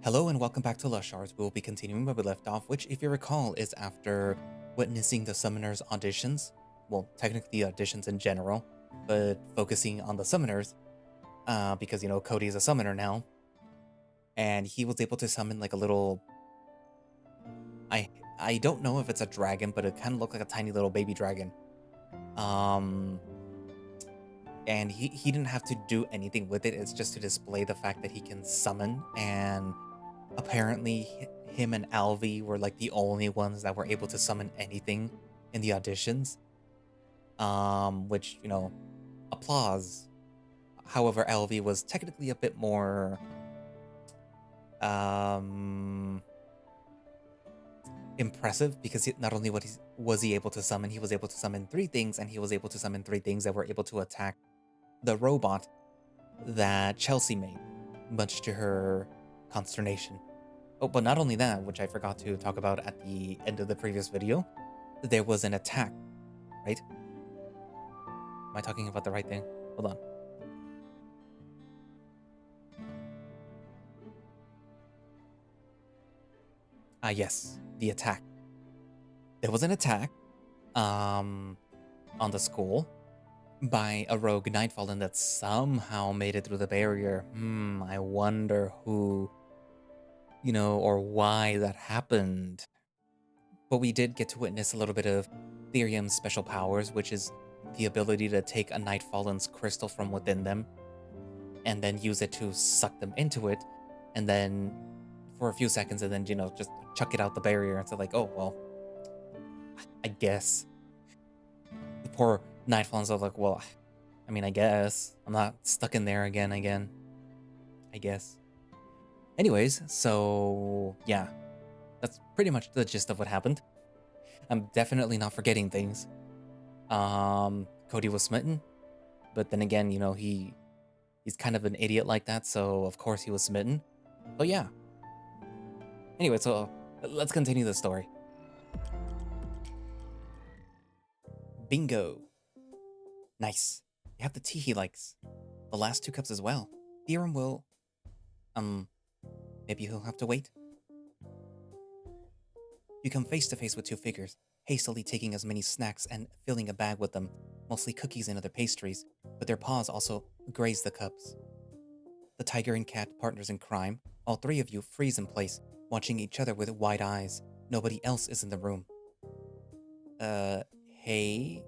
Hello and welcome back to Shards. We will be continuing where we left off, which, if you recall, is after witnessing the summoners' auditions. Well, technically auditions in general, but focusing on the summoners, because, Cody is a summoner now. And he was able to summon like a little... I don't know if it's a dragon, but it kind of looked like a tiny little baby dragon. And he didn't have to do anything with it. It's just to display the fact that he can summon, and apparently him and Alvi were like the only ones that were able to summon anything in the auditions. Which, applause. However, Alvi was technically a bit more impressive, because not only was he able to summon, he was able to summon 3 things, and he was able to summon 3 things that were able to attack the robot that Chelsea made, much to her consternation. Oh, but not only that, which I forgot to talk about at the end of the previous video, there was an attack, right? Am I talking about the right thing? Hold on. Yes, the attack. There was an attack on the school by a rogue Nightfallen that somehow made it through the barrier. I wonder who, or why that happened. But we did get to witness a little bit of Therium's special powers, which is the ability to take a Nightfallen's crystal from within them and then use it to suck them into it, and then for a few seconds, and then, just chuck it out the barrier. And so like, oh, well, I guess. The poor Nightfallens are like, well, I mean, I guess. I'm not stuck in there again, I guess. Anyways, so yeah, that's pretty much the gist of what happened. I'm definitely not forgetting things. Cody was smitten, but then again, he's kind of an idiot like that, so of course he was smitten. But yeah. Anyway, so let's continue the story. Bingo. Nice. You have the tea he likes. The last 2 cups as well. Theorem will... maybe he'll have to wait? You come face to face with 2 figures, hastily taking as many snacks and filling a bag with them, mostly cookies and other pastries, but their paws also graze the cups. The tiger and cat partners in crime. All 3 of you freeze in place, watching each other with wide eyes. Nobody else is in the room. Hey,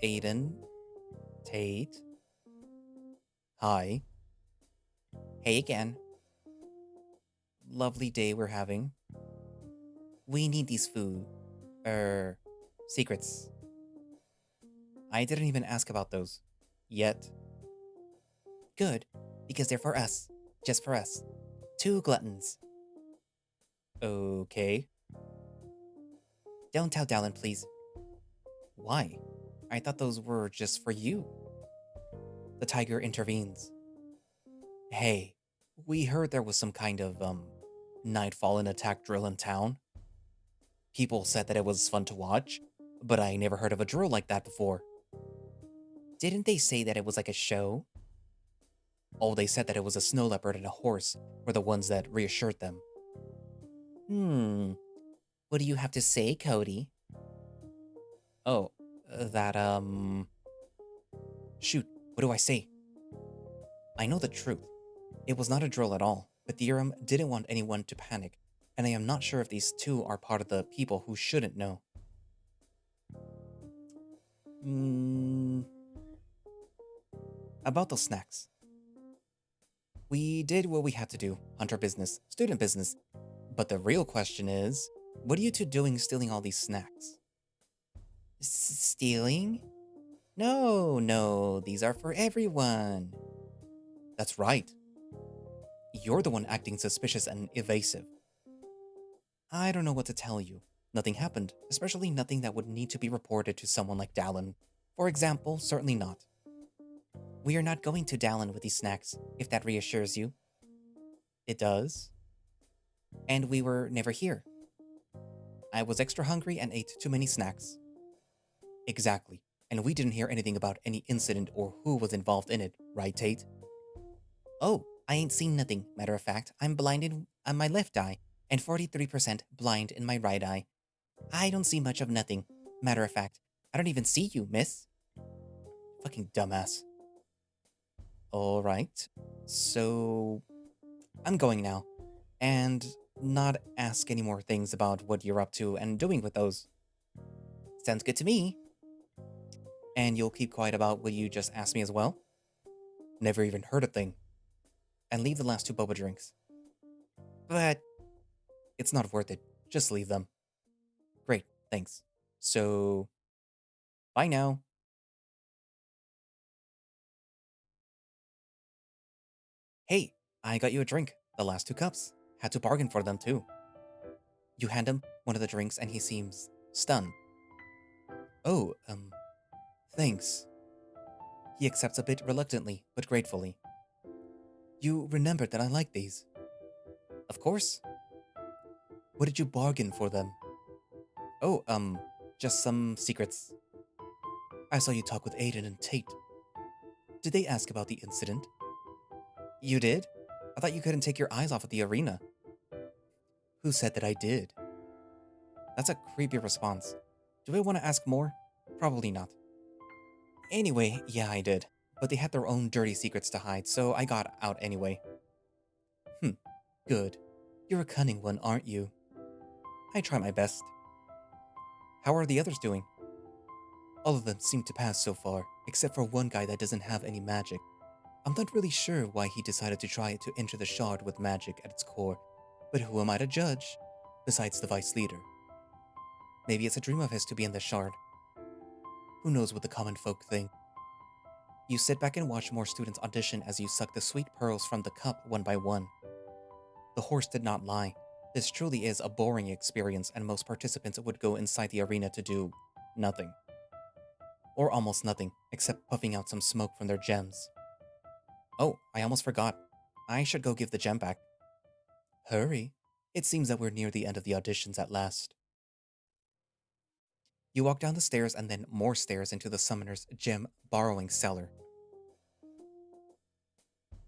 Aiden, Tate. Hi. Hey again. Lovely day we're having. We need these secrets. I didn't even ask about those. Yet. Good, because they're for us. Just for us. 2 gluttons. Okay. Don't tell Dallin, please. Why? I thought those were just for you. The tiger intervenes. Hey, we heard there was some kind of, Nightfallen attack drill in town. People said that it was fun to watch, but I never heard of a drill like that before. Didn't they say that it was like a show? Oh, they said that it was a snow leopard and a horse were the ones that reassured them. What do you have to say, Cody? Oh, shoot, what do I say? I know the truth. It was not a drill at all, but Theorem didn't want anyone to panic, and I am not sure if these 2 are part of the people who shouldn't know. About those snacks. We did what we had to do, hunter business, student business. But the real question is, what are you 2 doing stealing all these snacks? Stealing? No, these are for everyone. That's right. You're the one acting suspicious and evasive. I don't know what to tell you. Nothing happened, especially nothing that would need to be reported to someone like Dallin. For example, certainly not. We are not going to Dallin with these snacks, if that reassures you. It does. And we were never here. I was extra hungry and ate too many snacks. Exactly. And we didn't hear anything about any incident or who was involved in it, right, Tate? Oh, I ain't seen nothing, matter of fact. I'm blinded on my left eye, and 43% blind in my right eye. I don't see much of nothing. Matter of fact, I don't even see you, miss. Fucking dumbass. Alright. So, I'm going now. And not ask any more things about what you're up to and doing with those. Sounds good to me. And you'll keep quiet about what you just asked me as well? Never even heard a thing. And leave the last two boba drinks. But it's not worth it. Just leave them. Great, thanks. So, bye now. Hey, I got you a drink. The last two cups. Had to bargain for them too. You hand him one of the drinks and he seems stunned. Oh, thanks. He accepts a bit reluctantly, but gratefully. You remembered that I like these. Of course. What did you bargain for them? Oh, just some secrets. I saw you talk with Aiden and Tate. Did they ask about the incident? You did? I thought you couldn't take your eyes off of the arena. Who said that I did? That's a creepy response. Do I want to ask more? Probably not. Anyway, yeah, I did. But they had their own dirty secrets to hide, so I got out anyway. Good. You're a cunning one, aren't you? I try my best. How are the others doing? All of them seem to pass so far, except for one guy that doesn't have any magic. I'm not really sure why he decided to try to enter the Shard with magic at its core, but who am I to judge? Besides the vice leader. Maybe it's a dream of his to be in the Shard. Who knows what the common folk think? You sit back and watch more students audition as you suck the sweet pearls from the cup one by one. The horse did not lie. This truly is a boring experience, and most participants would go inside the arena to do nothing. Or almost nothing, except puffing out some smoke from their gems. Oh, I almost forgot. I should go give the gem back. Hurry. It seems that we're near the end of the auditions at last. You walk down the stairs and then more stairs into the summoner's gem borrowing cellar.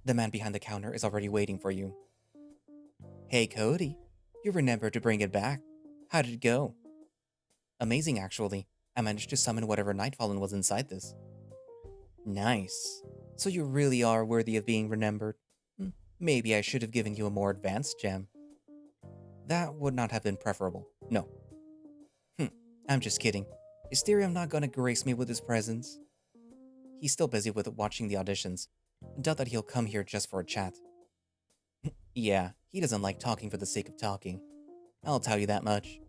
The man behind the counter is already waiting for you. Hey, Cody. You remembered to bring it back. How did it go? Amazing, actually. I managed to summon whatever Nightfallen was inside this. Nice. So you really are worthy of being remembered. Maybe I should have given you a more advanced gem. That would not have been preferable. No. I'm just kidding. Is Therium not gonna grace me with his presence? He's still busy with watching the auditions. Doubt that he'll come here just for a chat. Yeah, he doesn't like talking for the sake of talking. I'll tell you that much.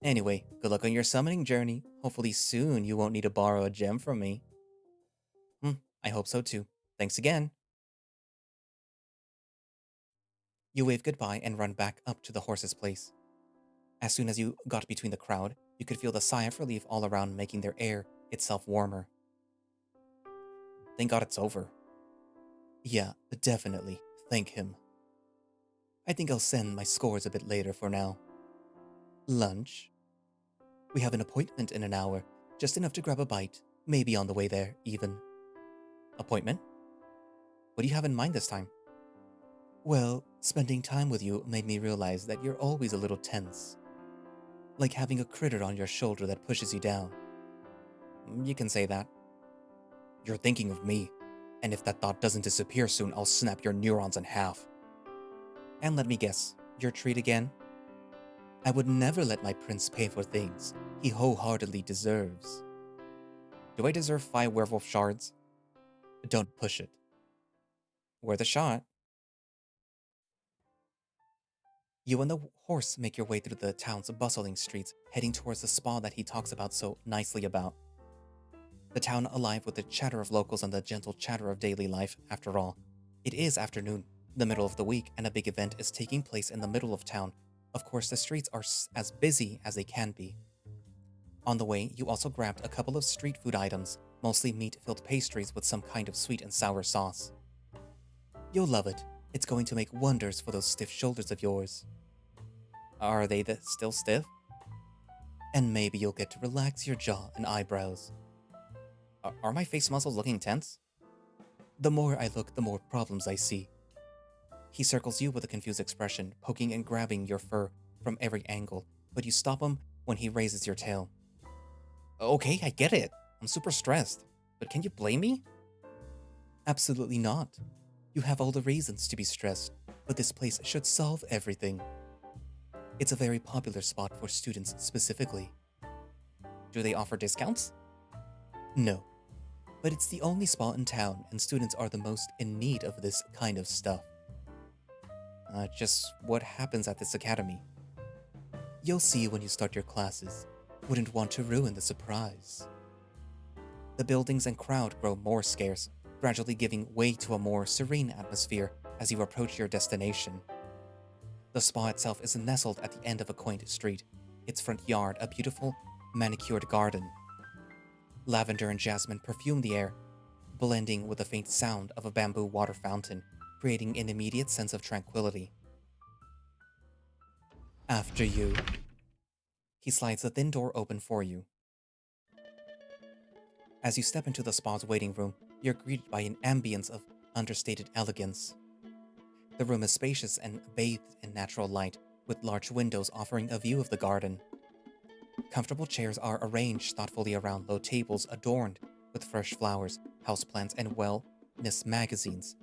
Anyway, good luck on your summoning journey. Hopefully soon you won't need to borrow a gem from me. I hope so too. Thanks again. You wave goodbye and run back up to the horse's place. As soon as you got between the crowd, you could feel the sigh of relief all around, making their air itself warmer. Thank God it's over. Yeah, definitely. Thank him. I think I'll send my scores a bit later for now. Lunch? We have an appointment in an hour, just enough to grab a bite, maybe on the way there, even. Appointment? What do you have in mind this time? Well, spending time with you made me realize that you're always a little tense. Like having a critter on your shoulder that pushes you down. You can say that. You're thinking of me, and if that thought doesn't disappear soon, I'll snap your neurons in half. And let me guess, your treat again? I would never let my prince pay for things he wholeheartedly deserves. Do I deserve 5 werewolf shards? Don't push it. Worth a shot. You and the horse make your way through the town's bustling streets, heading towards the spa that he talks about so nicely about. The town alive with the chatter of locals and the gentle chatter of daily life, after all. It is afternoon, the middle of the week, and a big event is taking place in the middle of town. Of course, the streets are as busy as they can be. On the way, you also grabbed a couple of street food items, mostly meat-filled pastries with some kind of sweet and sour sauce. You'll love it. It's going to make wonders for those stiff shoulders of yours. Are they still stiff? And maybe you'll get to relax your jaw and eyebrows. Are my face muscles looking tense? The more I look, the more problems I see. He circles you with a confused expression, poking and grabbing your fur from every angle, but you stop him when he raises your tail. Okay, I get it. I'm super stressed, but can you blame me? Absolutely not. You have all the reasons to be stressed, but this place should solve everything. It's a very popular spot for students specifically. Do they offer discounts? No, but it's the only spot in town and students are the most in need of this kind of stuff. Just what happens at this academy? You'll see when you start your classes. Wouldn't want to ruin the surprise. The buildings and crowd grow more scarce, gradually giving way to a more serene atmosphere as you approach your destination. The spa itself is nestled at the end of a quaint street, its front yard a beautiful, manicured garden. Lavender and jasmine perfume the air, blending with the faint sound of a bamboo water fountain, creating an immediate sense of tranquility. After you. He slides the thin door open for you. As you step into the spa's waiting room, you're greeted by an ambience of understated elegance. The room is spacious and bathed in natural light, with large windows offering a view of the garden. Comfortable chairs are arranged thoughtfully around low tables adorned with fresh flowers, houseplants, and wellness magazines.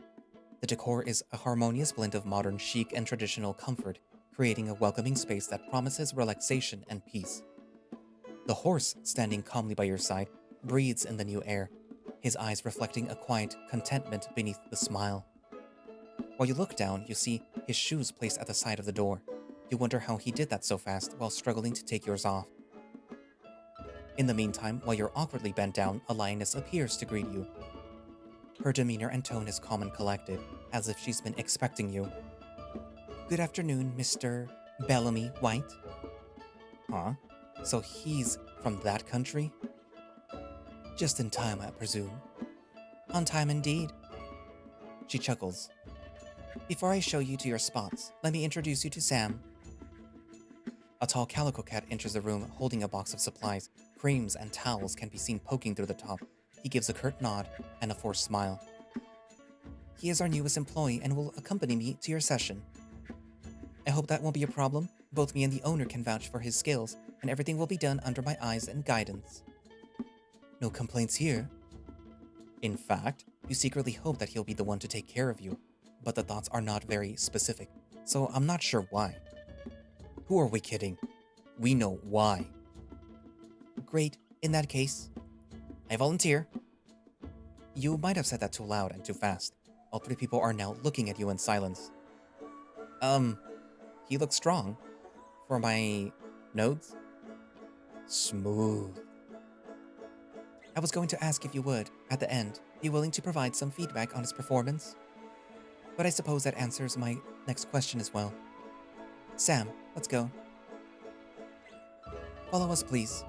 The decor is a harmonious blend of modern chic and traditional comfort, creating a welcoming space that promises relaxation and peace. The horse, standing calmly by your side, breathes in the new air, his eyes reflecting a quiet contentment beneath the smile. While you look down, you see his shoes placed at the side of the door. You wonder how he did that so fast while struggling to take yours off. In the meantime, while you're awkwardly bent down, a lioness appears to greet you. Her demeanor and tone is calm and collected, as if she's been expecting you. Good afternoon, Mr. Bellamy White. Huh? So he's from that country? Just in time, I presume. On time indeed. She chuckles. Before I show you to your spots, let me introduce you to Sam. A tall calico cat enters the room holding a box of supplies. Creams and towels can be seen poking through the top. He gives a curt nod and a forced smile. He is our newest employee and will accompany me to your session. I hope that won't be a problem. Both me and the owner can vouch for his skills, and everything will be done under my eyes and guidance. No complaints here. In fact, you secretly hope that he'll be the one to take care of you, but the thoughts are not very specific, so I'm not sure why. Who are we kidding? We know why. Great, in that case, I volunteer. You might have said that too loud and too fast. All three people are now looking at you in silence. He looks strong. For my nodes? Smooth. I was going to ask if you would, at the end, be willing to provide some feedback on his performance. But I suppose that answers my next question as well. Sam, let's go. Follow us, please.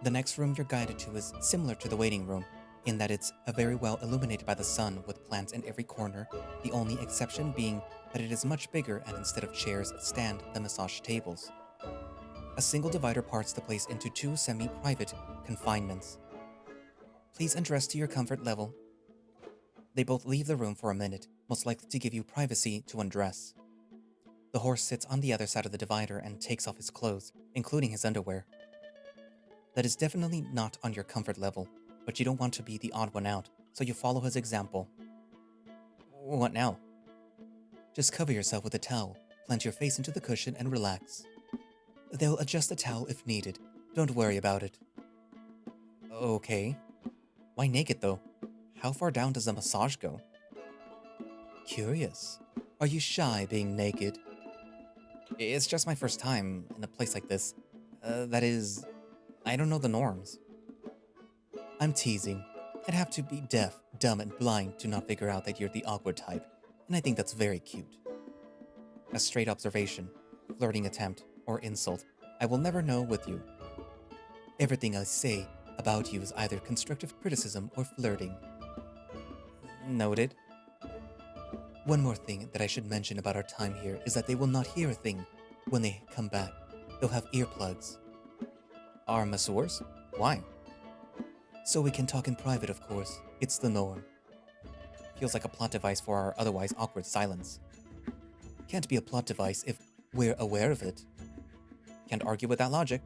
The next room you're guided to is similar to the waiting room, in that it's very well illuminated by the sun with plants in every corner, the only exception being that it is much bigger and instead of chairs stand the massage tables. A single divider parts the place into two semi-private confinements. Please undress to your comfort level. They both leave the room for a minute, most likely to give you privacy to undress. The horse sits on the other side of the divider and takes off his clothes, including his underwear. That is definitely not on your comfort level, but you don't want to be the odd one out, so you follow his example. What now? Just cover yourself with a towel, plant your face into the cushion and relax. They'll adjust the towel if needed. Don't worry about it. Okay. Why naked though? How far down does the massage go? Curious. Are you shy being naked? It's just my first time in a place like this. That is, I don't know the norms. I'm teasing. I'd have to be deaf, dumb, and blind to not figure out that you're the awkward type, and I think that's very cute. A straight observation, flirting attempt, or insult, I will never know with you. Everything I say about you is either constructive criticism or flirting. Noted. One more thing that I should mention about our time here is that they will not hear a thing when they come back. They'll have earplugs. Our masseurs? Why? So we can talk in private, of course. It's the norm. feels like a plot device for our otherwise awkward silence. Can't be a plot device if we're aware of it. Can't argue with that logic.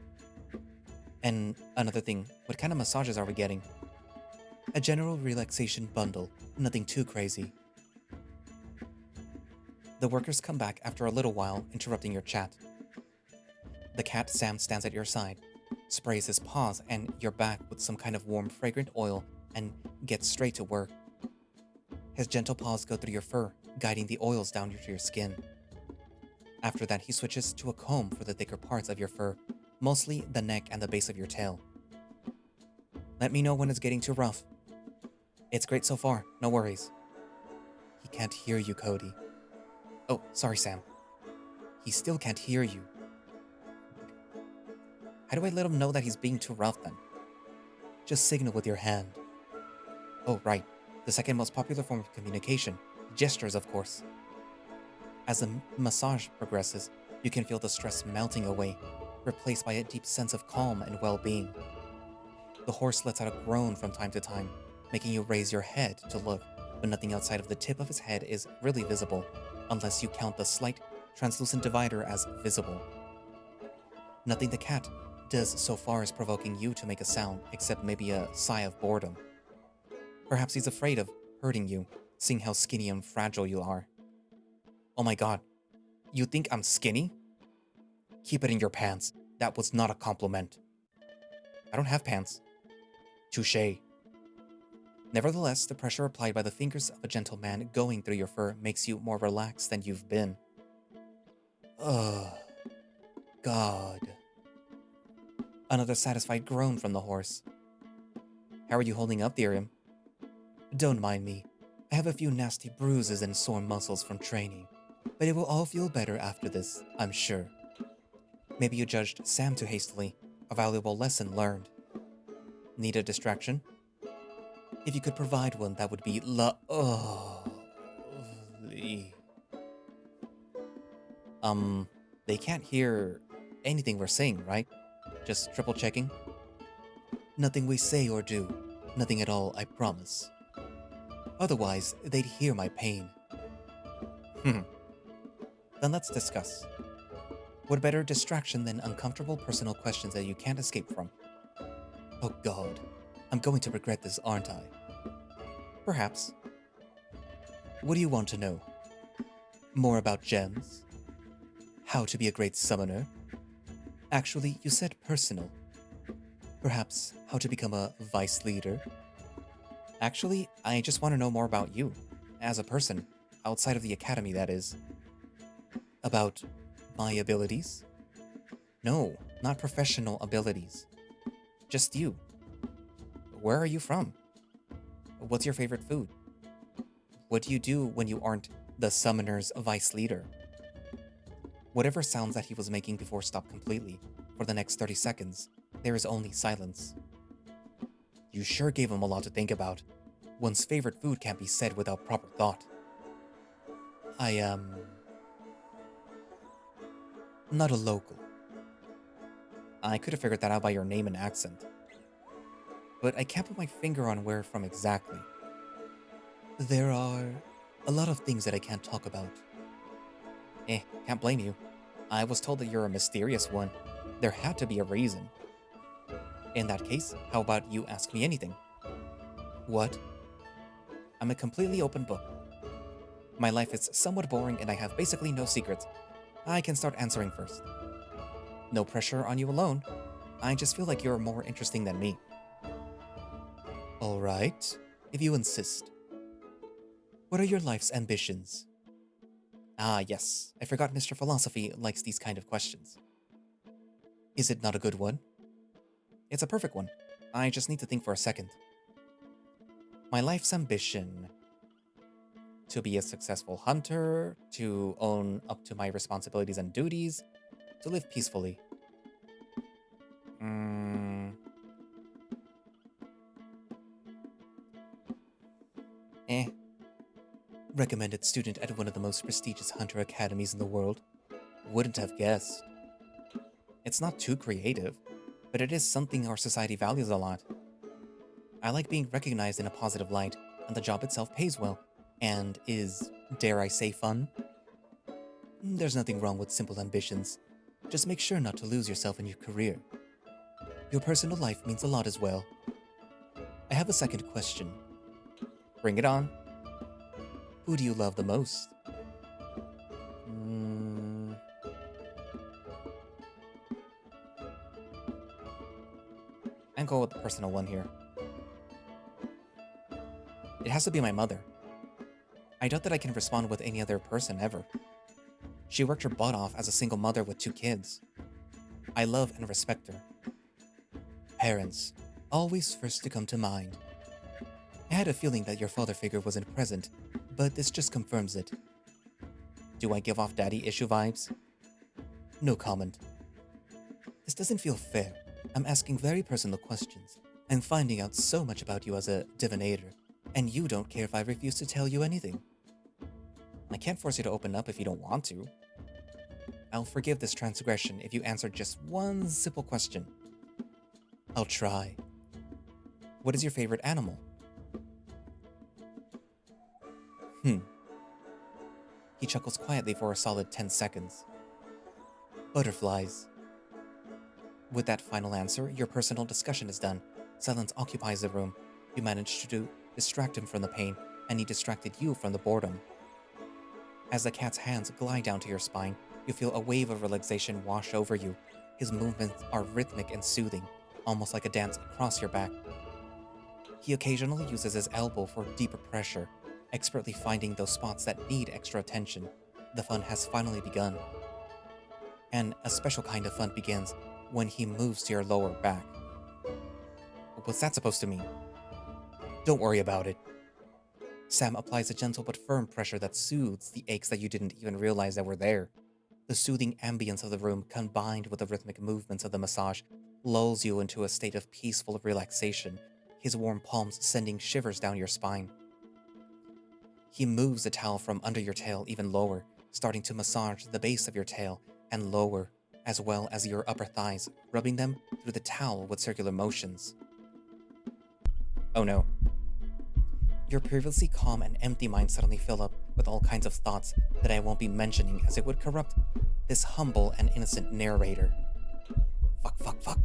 And another thing, what kind of massages are we getting? A general relaxation bundle, nothing too crazy. The workers come back after a little while, interrupting your chat. The cat Sam stands at your side, sprays his paws and your back with some kind of warm, fragrant oil, and gets straight to work. His gentle paws go through your fur, guiding the oils down to your skin. After that, he switches to a comb for the thicker parts of your fur, mostly the neck and the base of your tail. Let me know when it's getting too rough. It's great so far, no worries. He can't hear you, Cody. Oh, sorry, Sam. He still can't hear you. How do I let him know that he's being too rough then? Just signal with your hand. Oh, right. The second most popular form of communication. Gestures, of course. As the massage progresses, you can feel the stress melting away, replaced by a deep sense of calm and well-being. The horse lets out a groan from time to time, making you raise your head to look, but nothing outside of the tip of his head is really visible, unless you count the slight, translucent divider as visible. Nothing the cat does so far is provoking you to make a sound, except maybe a sigh of boredom. Perhaps he's afraid of hurting you, seeing how skinny and fragile you are. Oh my god, you think I'm skinny? Keep it in your pants. That was not a compliment. I don't have pants. Touché. Nevertheless, the pressure applied by the fingers of a gentle man going through your fur makes you more relaxed than you've been. Ugh. God. Another satisfied groan from the horse. How are you holding up, Therium? Don't mind me. I have a few nasty bruises and sore muscles from training, but it will all feel better after this, I'm sure. Maybe you judged Sam too hastily, a valuable lesson learned. Need a distraction? If you could provide one, that would be lovely. They can't hear anything we're saying, right? Just triple checking? Nothing we say or do. Nothing at all, I promise. Otherwise, they'd hear my pain. Then let's discuss. What better distraction than uncomfortable personal questions that you can't escape from? Oh god, I'm going to regret this, aren't I? Perhaps. What do you want to know? More about gems? How to be a great summoner? Actually, you said personal. Perhaps how to become a vice leader? Actually, I just want to know more about you, as a person, outside of the academy, that is. About my abilities? No, not professional abilities. Just you. Where are you from? What's your favorite food? What do you do when you aren't the summoner's vice leader? Whatever sounds that he was making before stopped completely. For the next 30 seconds, there is only silence. You sure gave him a lot to think about. One's favorite food can't be said without proper thought. I am not a local. I could have figured that out by your name and accent. But I can't put my finger on where from exactly. There are a lot of things that I can't talk about. Can't blame you. I was told that you're a mysterious one. There had to be a reason. In that case, how about you ask me anything? What? I'm a completely open book. My life is somewhat boring and I have basically no secrets. I can start answering first. No pressure on you alone. I just feel like you're more interesting than me. Alright, if you insist. What are your life's ambitions? Ah, yes. I forgot Mr. Philosophy likes these kind of questions. Is it not a good one? It's a perfect one. I just need to think for a second. My life's ambition. To be a successful hunter, to own up to my responsibilities and duties, to live peacefully. Recommended student at one of the most prestigious hunter academies in the world. Wouldn't have guessed. It's not too creative, but it is something our society values a lot. I like being recognized in a positive light, and the job itself pays well. and is, dare I say, fun. There's nothing wrong with simple ambitions. Just make sure not to lose yourself in your career. Your personal life means a lot as well. I have a second question. Bring it on. Who do you love the most? I'm going with the personal one here. It has to be my mother. I doubt that I can respond with any other person ever. She worked her butt off as a single mother with 2 kids. I love and respect her. Parents, always first to come to mind. I had a feeling that your father figure wasn't present, but this just confirms it. Do I give off daddy issue vibes? No comment. This doesn't feel fair. I'm asking very personal questions. I'm finding out so much about you as a divinator, and you don't care if I refuse to tell you anything. I can't force you to open up if you don't want to. I'll forgive this transgression if you answer just one simple question. I'll try. What is your favorite animal? He chuckles quietly for a solid 10 seconds. Butterflies. With that final answer, your personal discussion is done. Silence occupies the room. You managed to distract him from the pain, and he distracted you from the boredom. As the cat's hands glide down to your spine, you feel a wave of relaxation wash over you. His movements are rhythmic and soothing, almost like a dance across your back. He occasionally uses his elbow for deeper pressure, expertly finding those spots that need extra attention. The fun has finally begun. And a special kind of fun begins when he moves to your lower back. What's that supposed to mean? Don't worry about it. Sam applies a gentle but firm pressure that soothes the aches that you didn't even realize that were there. The soothing ambience of the room, combined with the rhythmic movements of the massage, lulls you into a state of peaceful relaxation, his warm palms sending shivers down your spine. He moves the towel from under your tail even lower, starting to massage the base of your tail and lower, as well as your upper thighs, rubbing them through the towel with circular motions. Oh no. Your previously calm and empty mind suddenly fill up with all kinds of thoughts that I won't be mentioning, as it would corrupt this humble and innocent narrator. Fuck.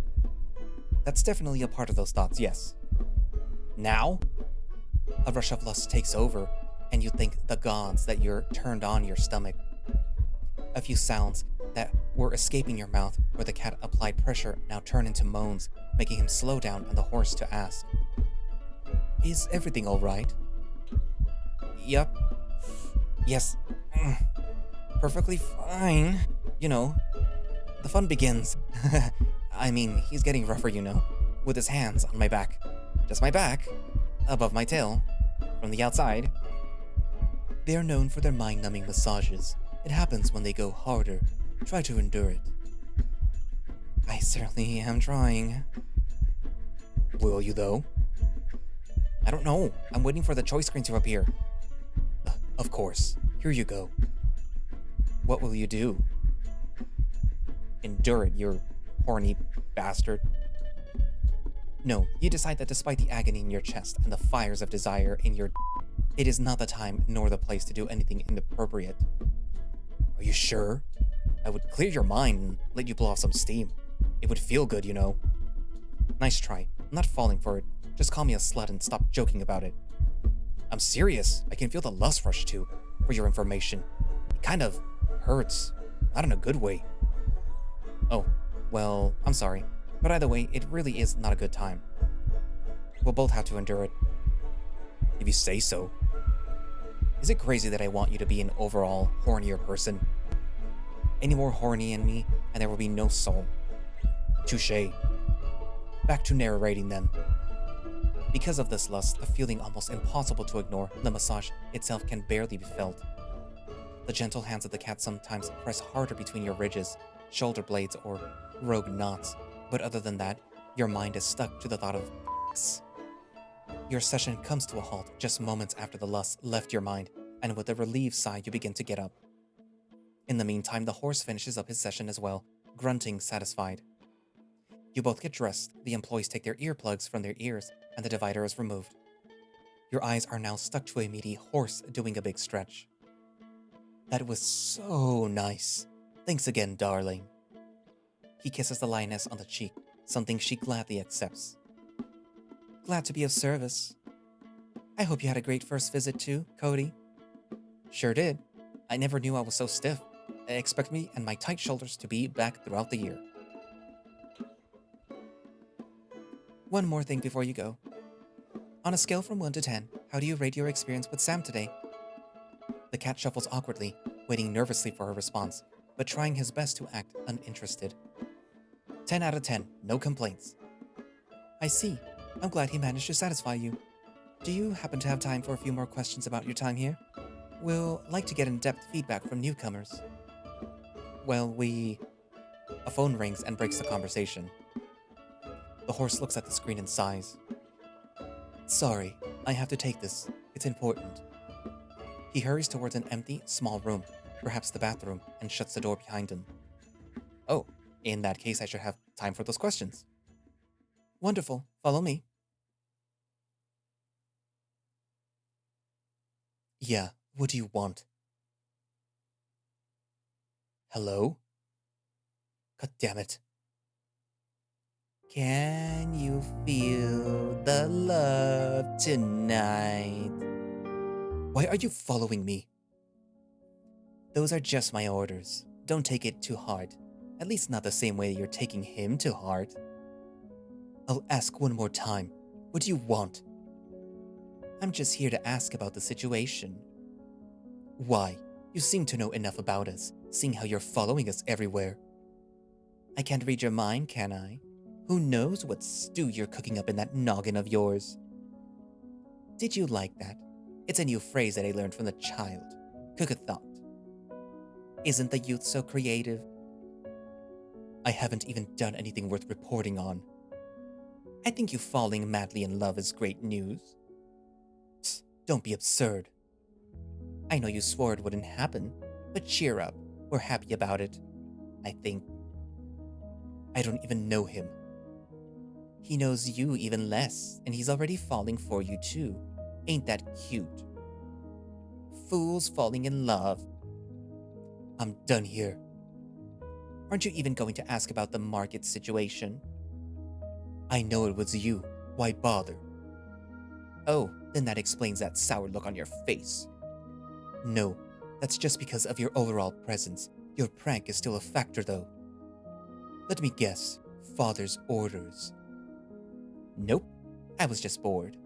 That's definitely a part of those thoughts, yes. Now? A rush of lust takes over, and you thank the gods that you're turned on your stomach. A few sounds that were escaping your mouth where the cat applied pressure now turn into moans, making him slow down and the horse to ask, "Is everything alright?" "Yup. Yes. Perfectly fine. You know, the fun begins." I mean, he's getting rougher, you know, with his hands on my back. Just my back, above my tail, from the outside. They are known for their mind-numbing massages. It happens when they go harder. Try to endure it. I certainly am trying. Will you, though? I don't know. I'm waiting for the choice screen to appear. Of course. Here you go. What will you do? Endure it, you horny bastard. No, you decide that despite the agony in your chest and the fires of desire in your it is not the time nor the place to do anything inappropriate. Are you sure? I would clear your mind and let you blow off some steam. It would feel good, you know. Nice try. I'm not falling for it. Just call me a slut and stop joking about it. I'm serious. I can feel the lust rush too, for your information. It kind of hurts. Not in a good way. Oh, well, I'm sorry. But either way, it really is not a good time. We'll both have to endure it. If you say so. Is it crazy that I want you to be an overall hornier person? Any more horny in me, and there will be no soul. Touché. Back to narrating then. Because of this lust, a feeling almost impossible to ignore, the massage itself can barely be felt. The gentle hands of the cat sometimes press harder between your ridges, shoulder blades, or rogue knots, but other than that, your mind is stuck to the thought of sex. Your session comes to a halt just moments after the lust left your mind, and with a relieved sigh you begin to get up. In the meantime, the horse finishes up his session as well, grunting satisfied. You both get dressed, the employees take their earplugs from their ears, and the divider is removed. Your eyes are now stuck to a meaty horse doing a big stretch. That was so nice. Thanks again, darling. He kisses the lioness on the cheek, something she gladly accepts. Glad to be of service. I hope you had a great first visit too, Cody. Sure did. I never knew I was so stiff. Expect me and my tight shoulders to be back throughout the year. One more thing before you go. On a scale from 1 to 10, how do you rate your experience with Sam today? The cat shuffles awkwardly, waiting nervously for her response, but trying his best to act uninterested. 10 out of 10, no complaints. I see. I'm glad he managed to satisfy you. Do you happen to have time for a few more questions about your time here? We'll like to get in-depth feedback from newcomers. Well, A phone rings and breaks the conversation. The horse looks at the screen and sighs. Sorry, I have to take this. It's important. He hurries towards an empty, small room, perhaps the bathroom, and shuts the door behind him. Oh, in that case, I should have time for those questions. Wonderful. Follow me. Yeah, what do you want? Hello? God damn it. Can you feel the love tonight? Why are you following me? Those are just my orders. Don't take it too hard. At least not the same way you're taking him to heart. I'll ask one more time. What do you want? I'm just here to ask about the situation. Why? You seem to know enough about us, seeing how you're following us everywhere. I can't read your mind, can I? Who knows what stew you're cooking up in that noggin of yours? Did you like that? It's a new phrase that I learned from the child. Cook a thought. Isn't the youth so creative? I haven't even done anything worth reporting on. I think you falling madly in love is great news. Psst, don't be absurd. I know you swore it wouldn't happen, but cheer up. We're happy about it. I think. I don't even know him. He knows you even less, and he's already falling for you too. Ain't that cute? Fools falling in love. I'm done here. Aren't you even going to ask about the market situation? I know it was you. Why bother? Oh, then that explains that sour look on your face. No, that's just because of your overall presence. Your prank is still a factor, though. Let me guess. Father's orders. Nope, I was just bored.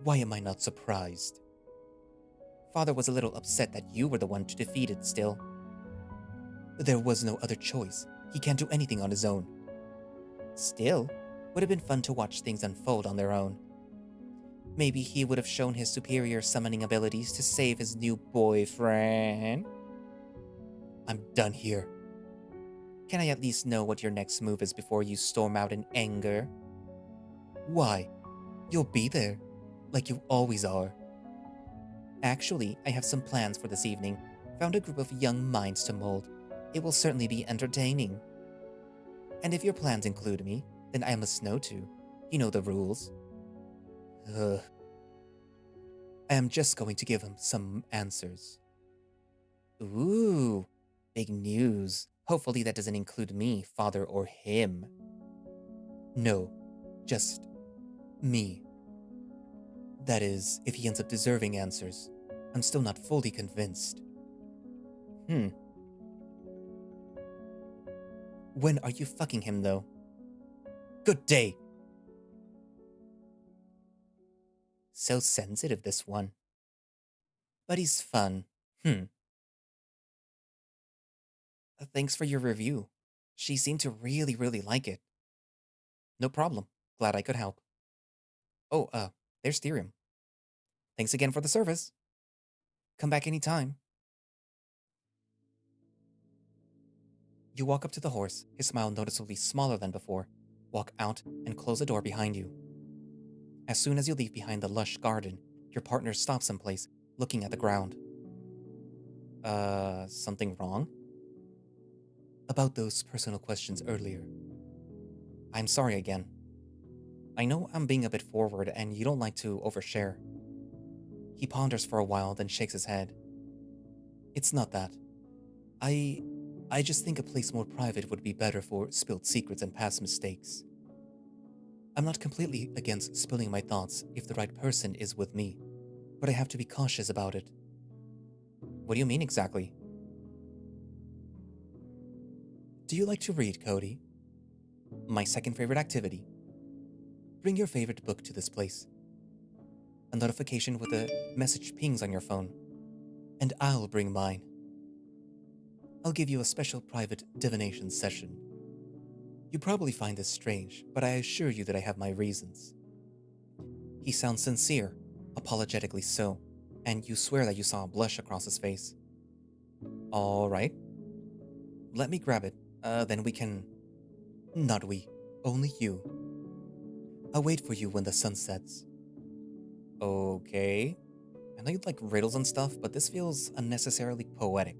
Why am I not surprised? Father was a little upset that you were the one to defeat it still. There was no other choice. He can't do anything on his own. Still, would have been fun to watch things unfold on their own. Maybe he would have shown his superior summoning abilities to save his new boyfriend. I'm done here. Can I at least know what your next move is before you storm out in anger? Why? You'll be there, like you always are. Actually, I have some plans for this evening. Found a group of young minds to mold. It will certainly be entertaining. And if your plans include me, then I must know too. You know the rules. Ugh. I am just going to give him some answers. Ooh, big news. Hopefully that doesn't include me, father, or him. No, just me. That is, if he ends up deserving answers. I'm still not fully convinced. When are you fucking him, though? Good day! So sensitive, this one. But he's fun. Thanks for your review. She seemed to really, really like it. No problem. Glad I could help. Oh, there's Therium. Thanks again for the service. Come back anytime. You walk up to the horse, his smile noticeably smaller than before, walk out, and close the door behind you. As soon as you leave behind the lush garden, your partner stops someplace, looking at the ground. Something wrong? About those personal questions earlier. I'm sorry again. I know I'm being a bit forward and you don't like to overshare. He ponders for a while, then shakes his head. It's not that. I I just think a place more private would be better for spilled secrets and past mistakes. I'm not completely against spilling my thoughts if the right person is with me, but I have to be cautious about it. What do you mean exactly? Do you like to read, Cody? My second favorite activity. Bring your favorite book to this place. A notification with a message pings on your phone, and I'll bring mine. I'll give you a special private divination session. You probably find this strange, but I assure you that I have my reasons. He sounds sincere, apologetically so, and you swear that you saw a blush across his face. All right. Let me grab it. Then we can. Not we, only you. I'll wait for you when the sun sets. Okay. I know you like riddles and stuff, but this feels unnecessarily poetic.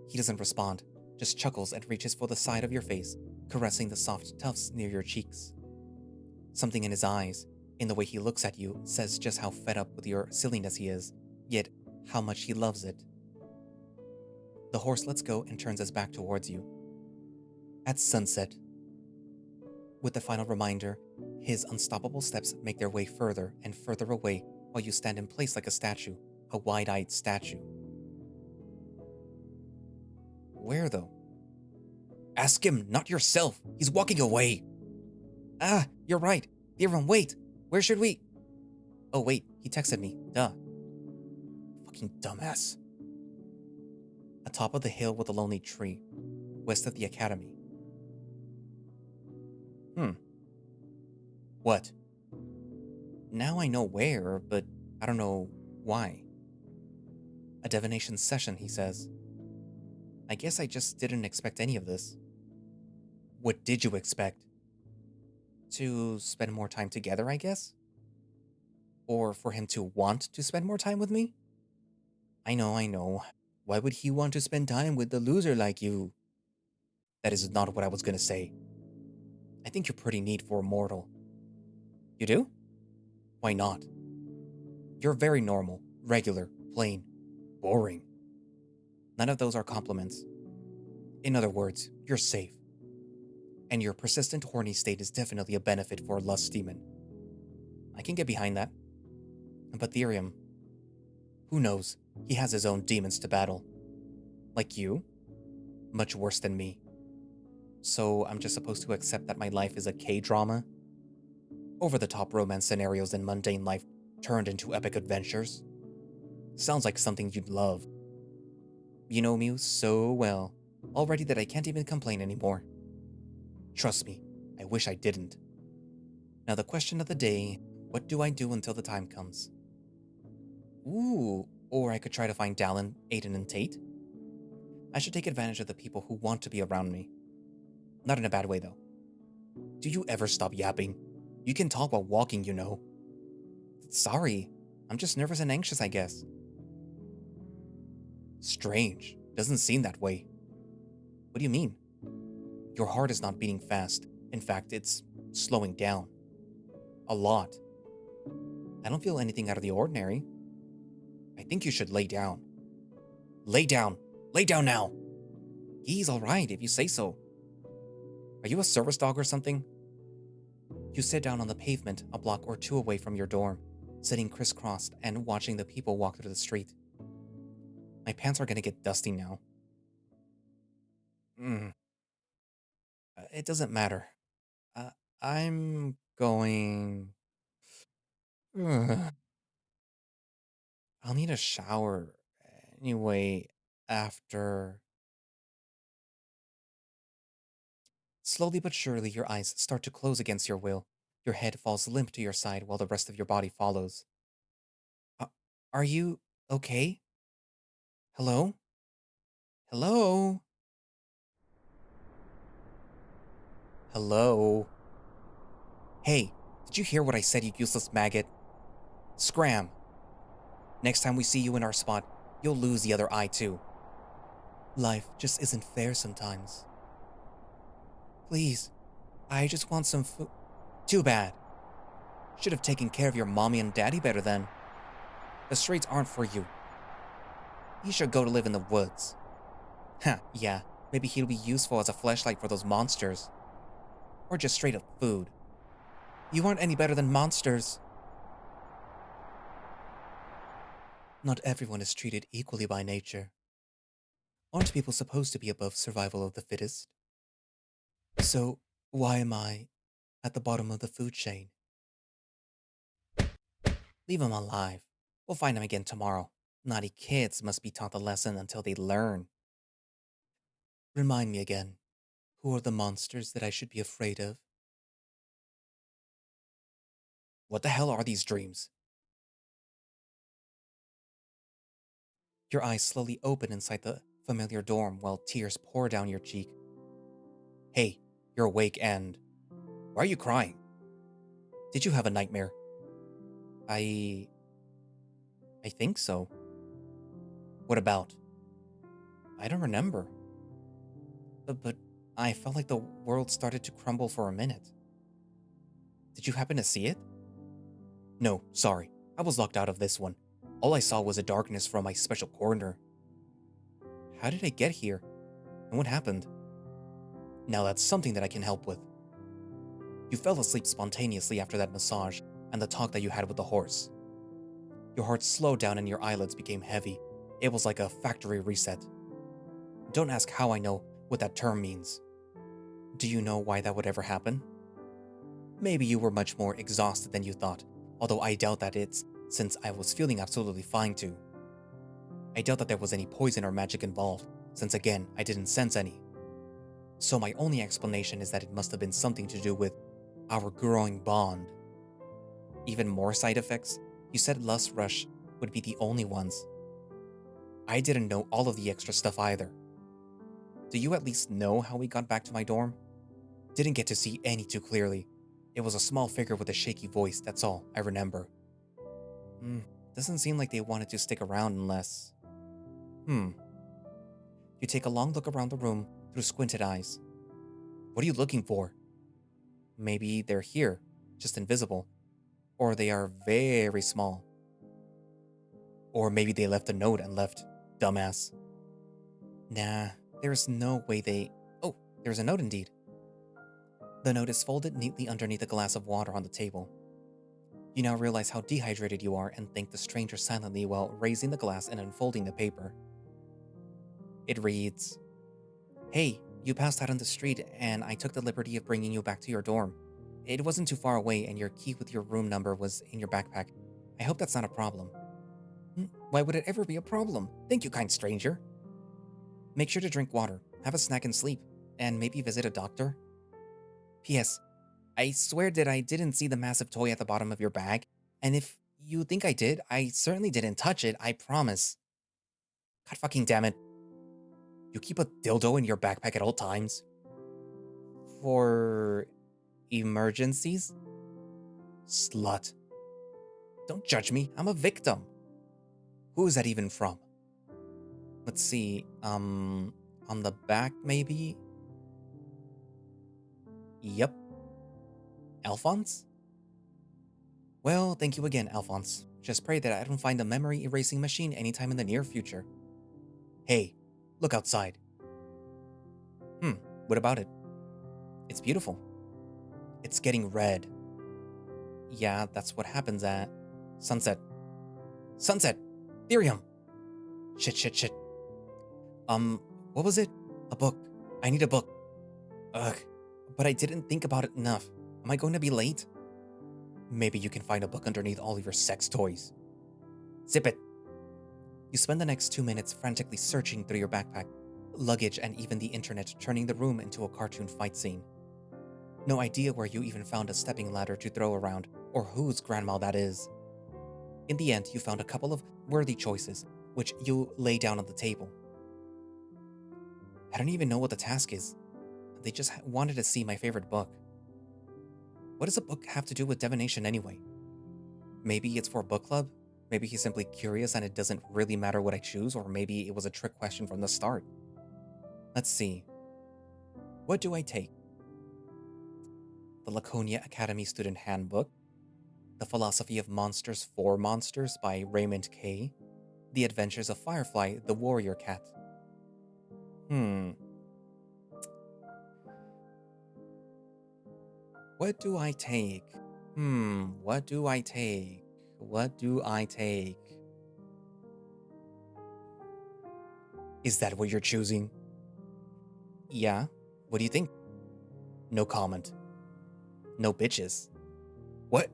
He doesn't respond, just chuckles and reaches for the side of your face, caressing the soft tufts near your cheeks. Something in his eyes, in the way he looks at you, says just how fed up with your silliness he is, yet how much he loves it. The horse lets go and turns his back towards you. At sunset. With the final reminder, his unstoppable steps make their way further and further away while you stand in place like a statue, a wide-eyed statue. Where, though? Ask him, not yourself. He's walking away. Ah, you're right. Theron, wait. Where should we? Oh, wait, he texted me. Duh. Fucking dumbass. Atop of the hill with a lonely tree, west of the academy. What? Now I know where, but I don't know why. A divination session, he says. I guess I just didn't expect any of this. What did you expect? To spend more time together, I guess? Or for him to want to spend more time with me? I know. Why would he want to spend time with a loser like you? That is not what I was gonna say. I think you're pretty neat for a mortal. You do? Why not? You're very normal, regular, plain, boring. None of those are compliments. In other words, you're safe. And your persistent horny state is definitely a benefit for a lust demon. I can get behind that. But Therium, who knows? He has his own demons to battle. Like you? Much worse than me. So I'm just supposed to accept that my life is a K-drama? Over-the-top romance scenarios and mundane life turned into epic adventures? Sounds like something you'd love. You know me so well, already that I can't even complain anymore. Trust me, I wish I didn't. Now the question of the day, what do I do until the time comes? Ooh, or I could try to find Dallin, Aiden, and Tate. I should take advantage of the people who want to be around me. Not in a bad way, though. Do you ever stop yapping? You can talk while walking, you know. Sorry, I'm just nervous and anxious, I guess. Strange. Doesn't seem that way. What do you mean? Your heart is not beating fast. In fact, it's slowing down. A lot. I don't feel anything out of the ordinary. I think you should lay down. Lay down! Lay down now! He's alright if you say so. Are you a service dog or something? You sit down on the pavement a block or two away from your dorm, sitting crisscrossed and watching the people walk through the street. My pants are gonna get dusty now. It doesn't matter. I'm going... I'll need a shower anyway after... Slowly but surely, your eyes start to close against your will. Your head falls limp to your side while the rest of your body follows. Are you okay? Hello? Hello? Hello? Hey, did you hear what I said, you useless maggot? Scram. Next time we see you in our spot, you'll lose the other eye too. Life just isn't fair sometimes. Please, I just want some food. Too bad. Should have taken care of your mommy and daddy better then. The streets aren't for you. You should go to live in the woods. Huh, yeah, maybe he'll be useful as a fleshlight for those monsters. Or just straight up food. You aren't any better than monsters. Not everyone is treated equally by nature. Aren't people supposed to be above survival of the fittest? So, why am I at the bottom of the food chain? Leave him alive. We'll find him again tomorrow. Naughty kids must be taught the lesson until they learn. Remind me again, who are the monsters that I should be afraid of? What the hell are these dreams? Your eyes slowly open inside the familiar dorm while tears pour down your cheek. Hey, you're awake and... Why are you crying? Did you have a nightmare? I think so. What about? I don't remember. But I felt like the world started to crumble for a minute. Did you happen to see it? No, sorry. I was locked out of this one. All I saw was a darkness from my special corner. How did I get here? And what happened? Now that's something that I can help with. You fell asleep spontaneously after that massage and the talk that you had with the horse. Your heart slowed down and your eyelids became heavy. It was like a factory reset. Don't ask how I know what that term means. Do you know why that would ever happen? Maybe you were much more exhausted than you thought, although I doubt that it's since I was feeling absolutely fine too. I doubt that there was any poison or magic involved, since again, I didn't sense any. So my only explanation is that it must have been something to do with our growing bond. Even more side effects? You said Lust Rush would be the only ones. I didn't know all of the extra stuff either. Do you at least know how we got back to my dorm? Didn't get to see any too clearly. It was a small figure with a shaky voice, that's all I remember. Doesn't seem like they wanted to stick around unless... You take a long look around the room through squinted eyes. What are you looking for? Maybe they're here, just invisible. Or they are very small. Or maybe they left a note and left, dumbass. Nah, there's no way they... Oh, there's a note indeed. The note is folded neatly underneath a glass of water on the table. You now realize how dehydrated you are and thank the stranger silently while raising the glass and unfolding the paper. It reads, Hey, you passed out on the street and I took the liberty of bringing you back to your dorm. It wasn't too far away and your key with your room number was in your backpack. I hope that's not a problem. Why would it ever be a problem? Thank you, kind stranger. Make sure to drink water, have a snack and sleep, and maybe visit a doctor. P.S. I swear that I didn't see the massive toy at the bottom of your bag, and if you think I did, I certainly didn't touch it, I promise. God fucking damn it. You keep a dildo in your backpack at all times? For... emergencies? Slut. Don't judge me, I'm a victim. Who is that even from? Let's see, on the back maybe? Yep. Alphonse? Well, thank you again, Alphonse. Just pray that I don't find a memory erasing machine anytime in the near future. Hey, look outside. What about it? It's beautiful. It's getting red. Yeah, that's what happens at sunset. Sunset! Therium! Shit. What was it? A book. I need a book. Ugh, but I didn't think about it enough. Am I going to be late? Maybe you can find a book underneath all of your sex toys. Zip it. You spend the next 2 minutes frantically searching through your backpack, luggage, and even the internet, turning the room into a cartoon fight scene. No idea where you even found a stepping ladder to throw around, or whose grandma that is. In the end, you found a couple of worthy choices, which you lay down on the table. I don't even know what the task is. They just wanted to see my favorite book. What does a book have to do with divination anyway? Maybe it's for a book club? Maybe he's simply curious and it doesn't really matter what I choose, or maybe it was a trick question from the start. Let's see. What do I take? the Laconia Academy Student Handbook, The Philosophy of Monsters for Monsters by Raymond K., The Adventures of Firefly, the Warrior Cat. What do I take? What do I take? What do I take? Is that what you're choosing? Yeah, what do you think? No comment. No bitches. What?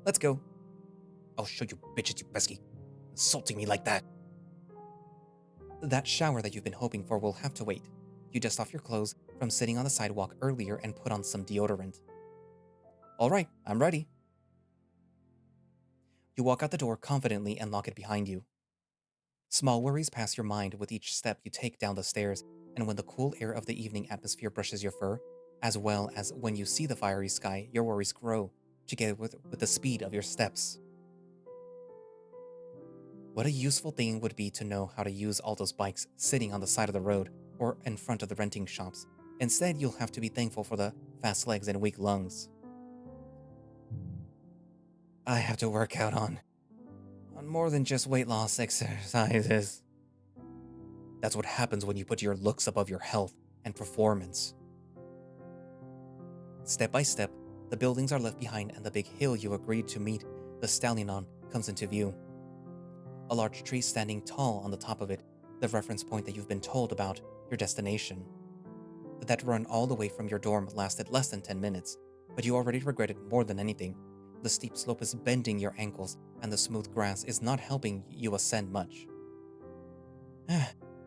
Let's go. I'll show you bitches, you pesky. Insulting me like that. That shower that you've been hoping for will have to wait. You dust off your clothes from sitting on the sidewalk earlier and put on some deodorant. All right, I'm ready. You walk out the door confidently and lock it behind you. Small worries pass your mind with each step you take down the stairs, and when the cool air of the evening atmosphere brushes your fur, as well as when you see the fiery sky, your worries grow, together with the speed of your steps. What a useful thing would be to know how to use all those bikes sitting on the side of the road or in front of the renting shops. Instead, you'll have to be thankful for the fast legs and weak lungs. I have to work out on more than just weight loss exercises. That's what happens when you put your looks above your health and performance. Step by step, the buildings are left behind and the big hill you agreed to meet the stallion on comes into view. A large tree standing tall on the top of it, the reference point that you've been told about your destination. That run all the way from your dorm lasted less than 10 minutes, but you already regret it more than anything. The steep slope is bending your ankles, and the smooth grass is not helping you ascend much.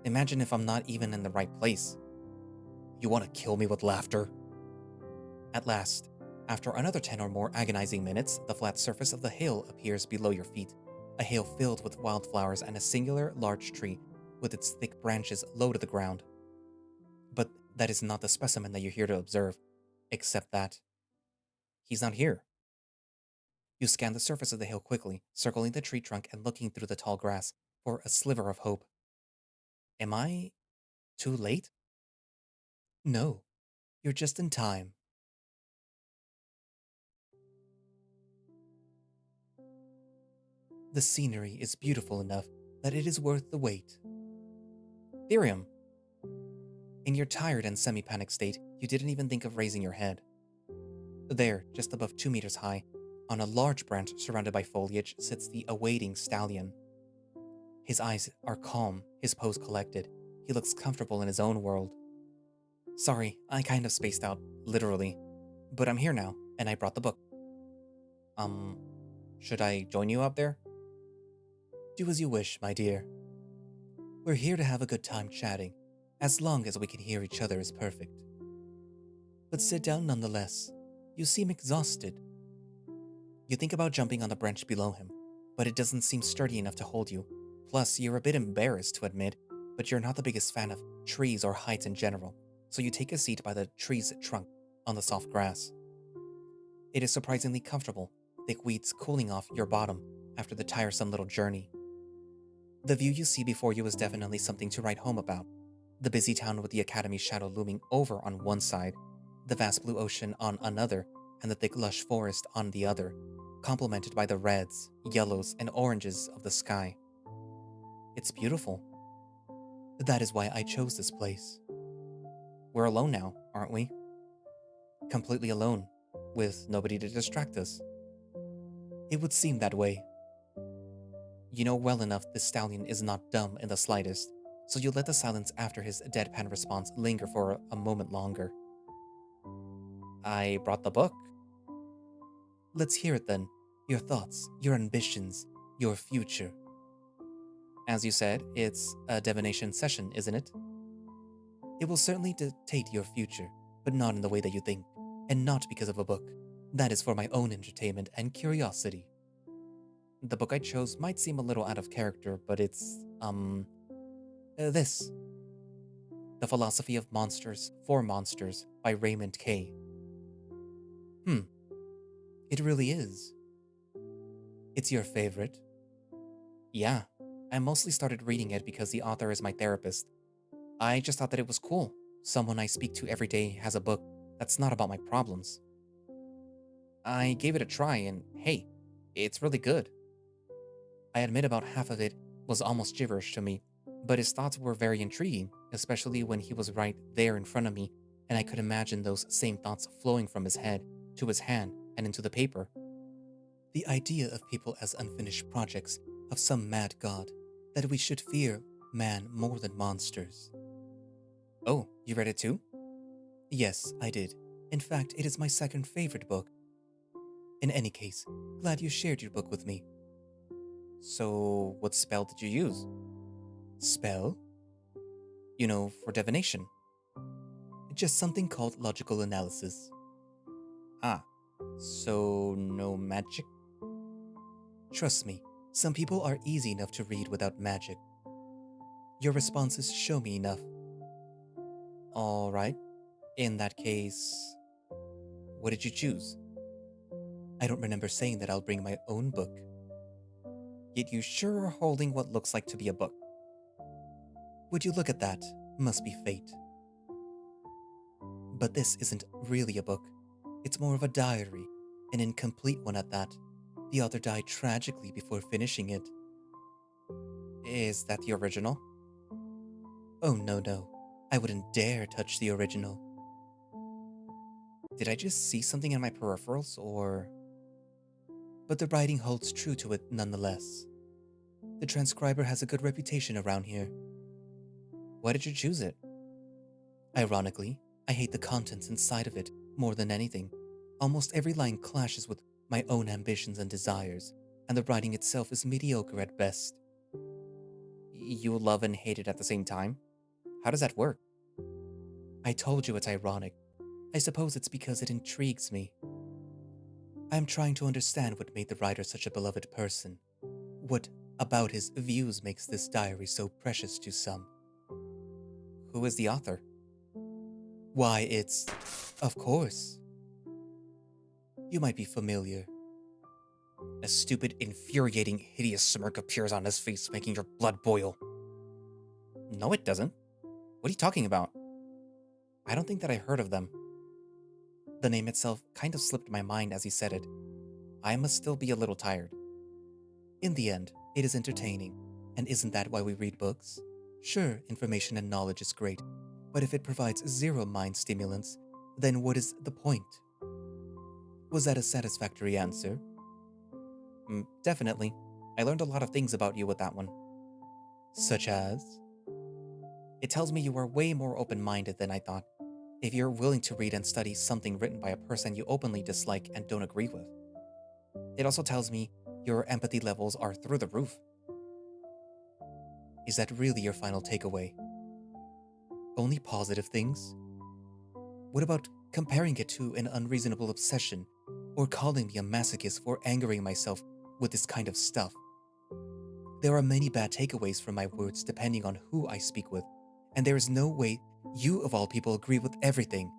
Imagine if I'm not even in the right place. You want to kill me with laughter? At last, after another 10 or more agonizing minutes, the flat surface of the hill appears below your feet, a hill filled with wildflowers and a singular large tree with its thick branches low to the ground. But that is not the specimen that you're here to observe, except that he's not here. You scan the surface of the hill quickly, circling the tree trunk and looking through the tall grass for a sliver of hope. Am I too late? No, you're just in time. The scenery is beautiful enough that it is worth the wait. Therium. In your tired and semi-panicked state, you didn't even think of raising your head. There, just above 2 meters high, on a large branch surrounded by foliage, sits the awaiting stallion. His eyes are calm, his pose collected. He looks comfortable in his own world. Sorry, I kind of spaced out, literally. But I'm here now, and I brought the book. Should I join you up there? Do as you wish, my dear. We're here to have a good time chatting. As long as we can hear each other is perfect. But sit down nonetheless. You seem exhausted. You think about jumping on the branch below him, but it doesn't seem sturdy enough to hold you. Plus, you're a bit embarrassed to admit, but you're not the biggest fan of trees or heights in general, so you take a seat by the tree's trunk on the soft grass. It is surprisingly comfortable, thick weeds cooling off your bottom after the tiresome little journey. The view you see before you is definitely something to write home about. The busy town with the academy's shadow looming over on one side, the vast blue ocean on another, and the thick lush forest on the other, complemented by the reds, yellows, and oranges of the sky. It's beautiful. That is why I chose this place. We're alone now, aren't we? Completely alone, with nobody to distract us. It would seem that way. You know well enough this stallion is not dumb in the slightest, so you let the silence after his deadpan response linger for a moment longer. I brought the book. Let's hear it then. Your thoughts, your ambitions, your future. As you said, it's a divination session, isn't it? It will certainly dictate your future, but not in the way that you think, and not because of a book. That is for my own entertainment and curiosity. The book I chose might seem a little out of character, but it's, this. The Philosophy of Monsters for Monsters by Raymond K. It really is. It's your favorite? Yeah, I mostly started reading it because the author is my therapist. I just thought that it was cool. Someone I speak to every day has a book that's not about my problems. I gave it a try, and hey, it's really good. I admit about half of it was almost gibberish to me, but his thoughts were very intriguing, especially when he was right there in front of me, and I could imagine those same thoughts flowing from his head to his hand and into the paper. The idea of people as unfinished projects of some mad god, that we should fear man more than monsters. Oh, you read it too? Yes, I did. In fact, it is my second favorite book. In any case, glad you shared your book with me. So, what spell did you use? Spell? You know, for divination. Just something called logical analysis. Ah, so no magic? Trust me, some people are easy enough to read without magic. Your responses show me enough. Alright, in that case, what did you choose? I don't remember saying that I'll bring my own book. Yet you sure are holding what looks like to be a book. Would you look at that? Must be fate. But this isn't really a book. It's more of a diary, an incomplete one at that. The author died tragically before finishing it. Is that the original? Oh, no. I wouldn't dare touch the original. Did I just see something in my peripherals, or... But the writing holds true to it nonetheless. The transcriber has a good reputation around here. Why did you choose it? Ironically, I hate the contents inside of it more than anything. Almost every line clashes with my own ambitions and desires, and the writing itself is mediocre at best. You love and hate it at the same time? How does that work? I told you it's ironic. I suppose it's because it intrigues me. I'm trying to understand what made the writer such a beloved person. What about his views makes this diary so precious to some? Who is the author? Why, it's... Of course. You might be familiar. A stupid, infuriating, hideous smirk appears on his face, making your blood boil. No, it doesn't. What are you talking about? I don't think that I heard of them. The name itself kind of slipped my mind as he said it. I must still be a little tired. In the end, it is entertaining. And isn't that why we read books? Sure, information and knowledge is great, but if it provides zero mind stimulants, then what is the point? Was that a satisfactory answer? Definitely. I learned a lot of things about you with that one. Such as? It tells me you are way more open-minded than I thought, if you're willing to read and study something written by a person you openly dislike and don't agree with. It also tells me your empathy levels are through the roof. Is that really your final takeaway? Only positive things? What about comparing it to an unreasonable obsession, or calling me a masochist for angering myself with this kind of stuff? There are many bad takeaways from my words depending on who I speak with, and there is no way you of all people agree with everything.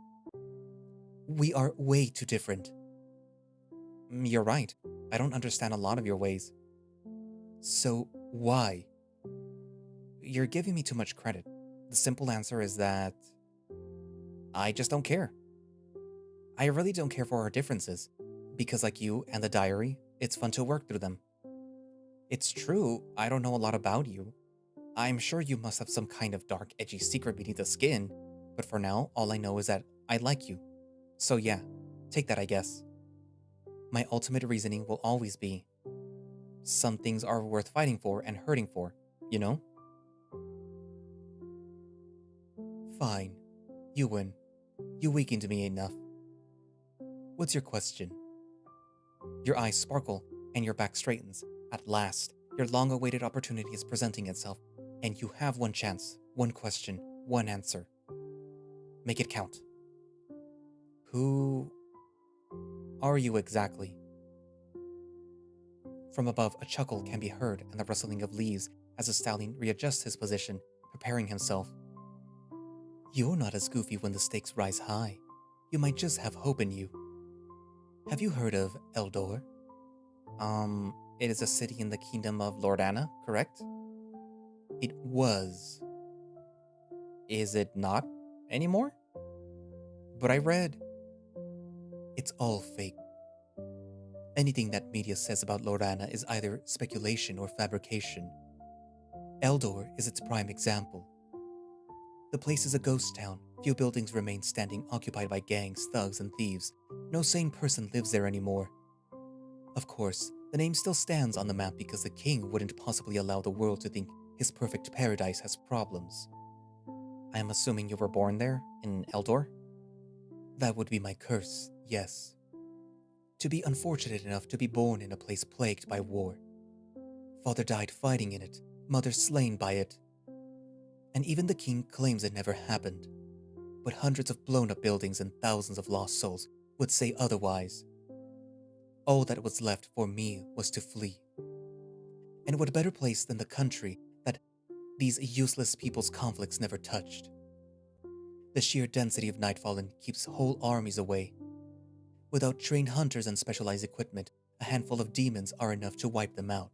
We are way too different. You're right. I don't understand a lot of your ways. So why? You're giving me too much credit. The simple answer is that I just don't care. I really don't care for our differences, because like you and the diary, it's fun to work through them. It's true, I don't know a lot about you. I'm sure you must have some kind of dark, edgy secret beneath the skin, but for now, all I know is that I like you. So yeah, take that, I guess. My ultimate reasoning will always be, some things are worth fighting for and hurting for, you know? Fine. You win. You weakened me enough. What's your question? Your eyes sparkle and your back straightens. At last, your long-awaited opportunity is presenting itself, and you have one chance, one question, one answer. Make it count. Who are you exactly? From above, a chuckle can be heard and the rustling of leaves as the stallion readjusts his position, preparing himself. You're not as goofy when the stakes rise high. You might just have hope in you. Have you heard of Eldor? It is a city in the kingdom of Lordana, correct? It was. Is it not anymore? But I read. It's all fake. Anything that media says about Lorana is either speculation or fabrication. Eldor is its prime example. The place is a ghost town. Few buildings remain standing, occupied by gangs, thugs, and thieves. No sane person lives there anymore. Of course, the name still stands on the map because the king wouldn't possibly allow the world to think his perfect paradise has problems. I am assuming you were born there, in Eldor? That would be my curse, yes. To be unfortunate enough to be born in a place plagued by war. Father died fighting in it, mother slain by it. And even the king claims it never happened. But hundreds of blown-up buildings and thousands of lost souls would say otherwise. All that was left for me was to flee. And what better place than the country that these useless people's conflicts never touched? The sheer density of Nightfallen keeps whole armies away. Without trained hunters and specialized equipment, a handful of demons are enough to wipe them out.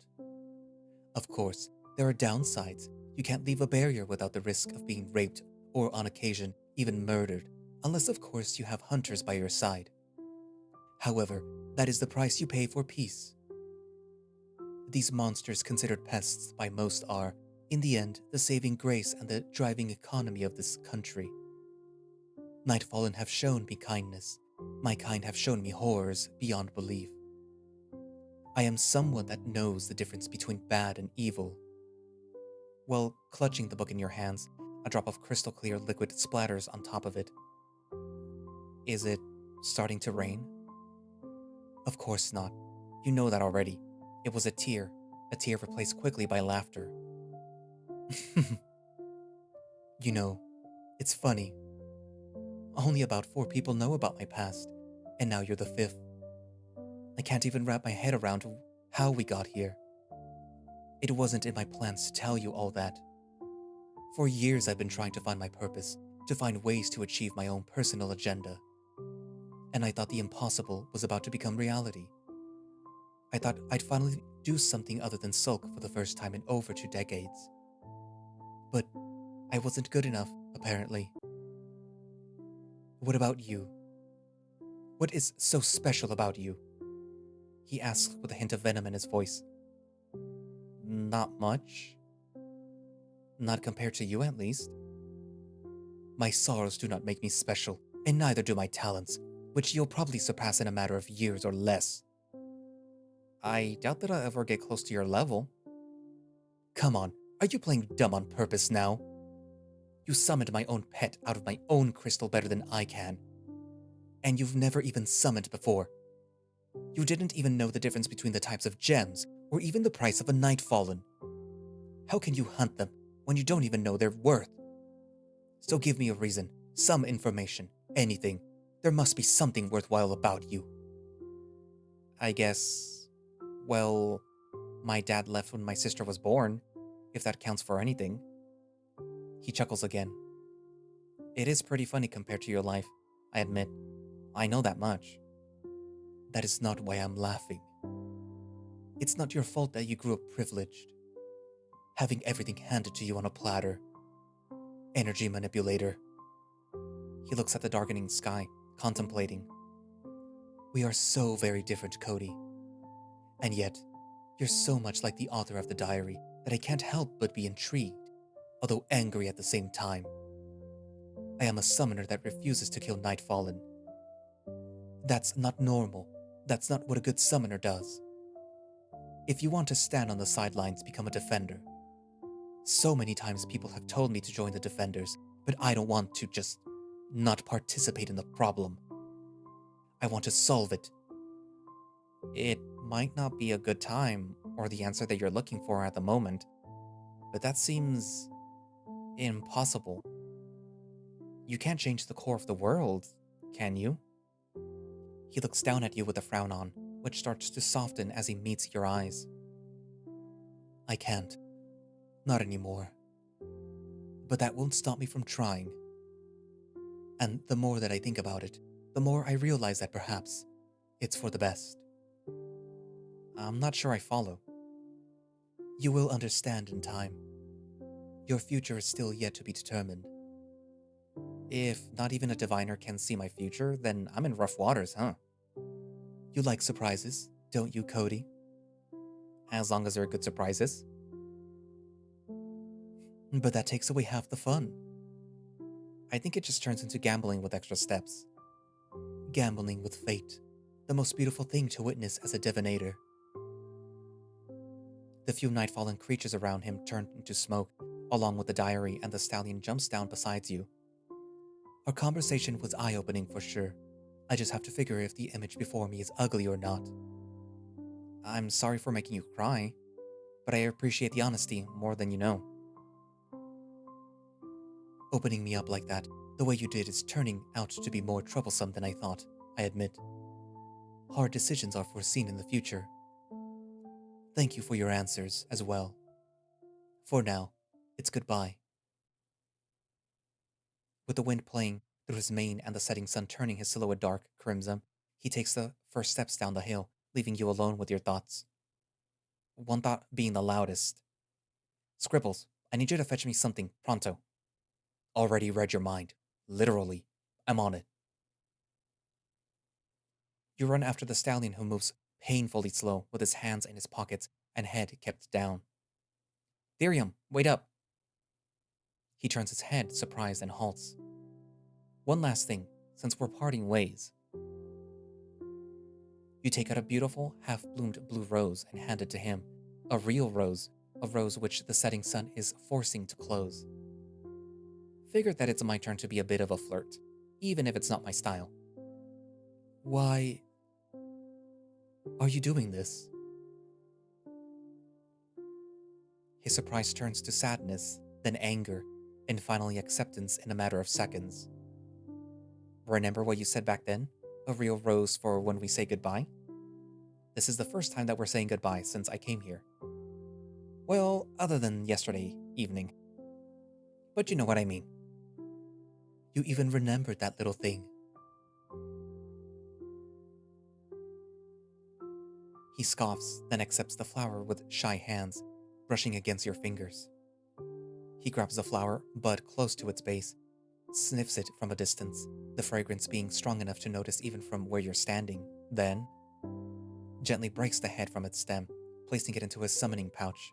Of course, there are downsides. You can't leave a barrier without the risk of being raped or, on occasion, even murdered, unless of course you have hunters by your side. However, that is the price you pay for peace. These monsters considered pests by most are, in the end, the saving grace and the driving economy of this country. Nightfallen have shown me kindness. My kind have shown me horrors beyond belief. I am someone that knows the difference between bad and evil. While clutching the book in your hands, a drop of crystal clear liquid splatters on top of it. Is it starting to rain? Of course not. You know that already. It was a tear replaced quickly by laughter. You know, it's funny. Only about 4 people know about my past, and now you're the 5th. I can't even wrap my head around how we got here. It wasn't in my plans to tell you all that. For years I've been trying to find my purpose, to find ways to achieve my own personal agenda. And I thought the impossible was about to become reality. I thought I'd finally do something other than sulk for the first time in over 2 decades. But I wasn't good enough, apparently. What about you? What is so special about you? He asks with a hint of venom in his voice. Not much. Not compared to you, at least. My sorrows do not make me special, and neither do my talents, which you'll probably surpass in a matter of years or less. I doubt that I'll ever get close to your level. Come on, are you playing dumb on purpose now? You summoned my own pet out of my own crystal better than I can. And you've never even summoned before. You didn't even know the difference between the types of gems, or even the price of a Nightfallen. How can you hunt them when you don't even know their worth? So give me a reason, some information, anything. There must be something worthwhile about you. I guess, well, my dad left when my sister was born, if that counts for anything. He chuckles again. It is pretty funny compared to your life, I admit. I know that much. That is not why I'm laughing. It's not your fault that you grew up privileged. Having everything handed to you on a platter. Energy manipulator. He looks at the darkening sky, contemplating. We are so very different, Cody. And yet, you're so much like the author of the diary that I can't help but be intrigued, although angry at the same time. I am a summoner that refuses to kill Nightfallen. That's not normal. That's not what a good summoner does. If you want to stand on the sidelines, become a defender. So many times people have told me to join the defenders, but I don't want to just not participate in the problem. I want to solve it. It might not be a good time or the answer that you're looking for at the moment, but that seems impossible. You can't change the core of the world, can you? He looks down at you with a frown on, which starts to soften as he meets your eyes. I can't. Not anymore. But that won't stop me from trying. And the more that I think about it, the more I realize that perhaps it's for the best. I'm not sure I follow. You will understand in time. Your future is still yet to be determined. If not even a diviner can see my future, then I'm in rough waters, huh? You like surprises, Don't you, Cody? As long as they're good surprises. But that takes away half the fun. I think it just turns into gambling with extra steps. Gambling with fate, the most beautiful thing to witness as a divinator. The few nightfallen creatures around him turn into smoke, along with the diary, and the stallion jumps down beside you. Our conversation was eye-opening for sure. I just have to figure if the image before me is ugly or not. I'm sorry for making you cry, but I appreciate the honesty more than you know. Opening me up like that, the way you did, is turning out to be more troublesome than I thought, I admit. Hard decisions are foreseen in the future. Thank you for your answers as well. For now, it's goodbye. With the wind playing through his mane and the setting sun turning his silhouette dark crimson, he takes the first steps down the hill, leaving you alone with your thoughts. One thought being the loudest. Scribbles, I need you to fetch me something, pronto. Already read your mind. Literally. I'm on it. You run after the stallion, who moves painfully slow with his hands in his pockets and head kept down. Therium, wait up! He turns his head, surprised, and halts. One last thing, since we're parting ways. You take out a beautiful, half-bloomed blue rose and hand it to him. A real rose, a rose which the setting sun is forcing to close. Figured that it's my turn to be a bit of a flirt, even if it's not my style. Why are you doing this? His surprise turns to sadness, then anger, and finally acceptance in a matter of seconds. Remember what you said back then? A real rose for when we say goodbye? This is the first time that we're saying goodbye since I came here. Well, other than yesterday evening. But you know what I mean. You even remembered that little thing. He scoffs, then accepts the flower with shy hands, brushing against your fingers. He grabs the flower, bud close to its base, sniffs it from a distance, the fragrance being strong enough to notice even from where you're standing, then gently breaks the head from its stem, placing it into his summoning pouch.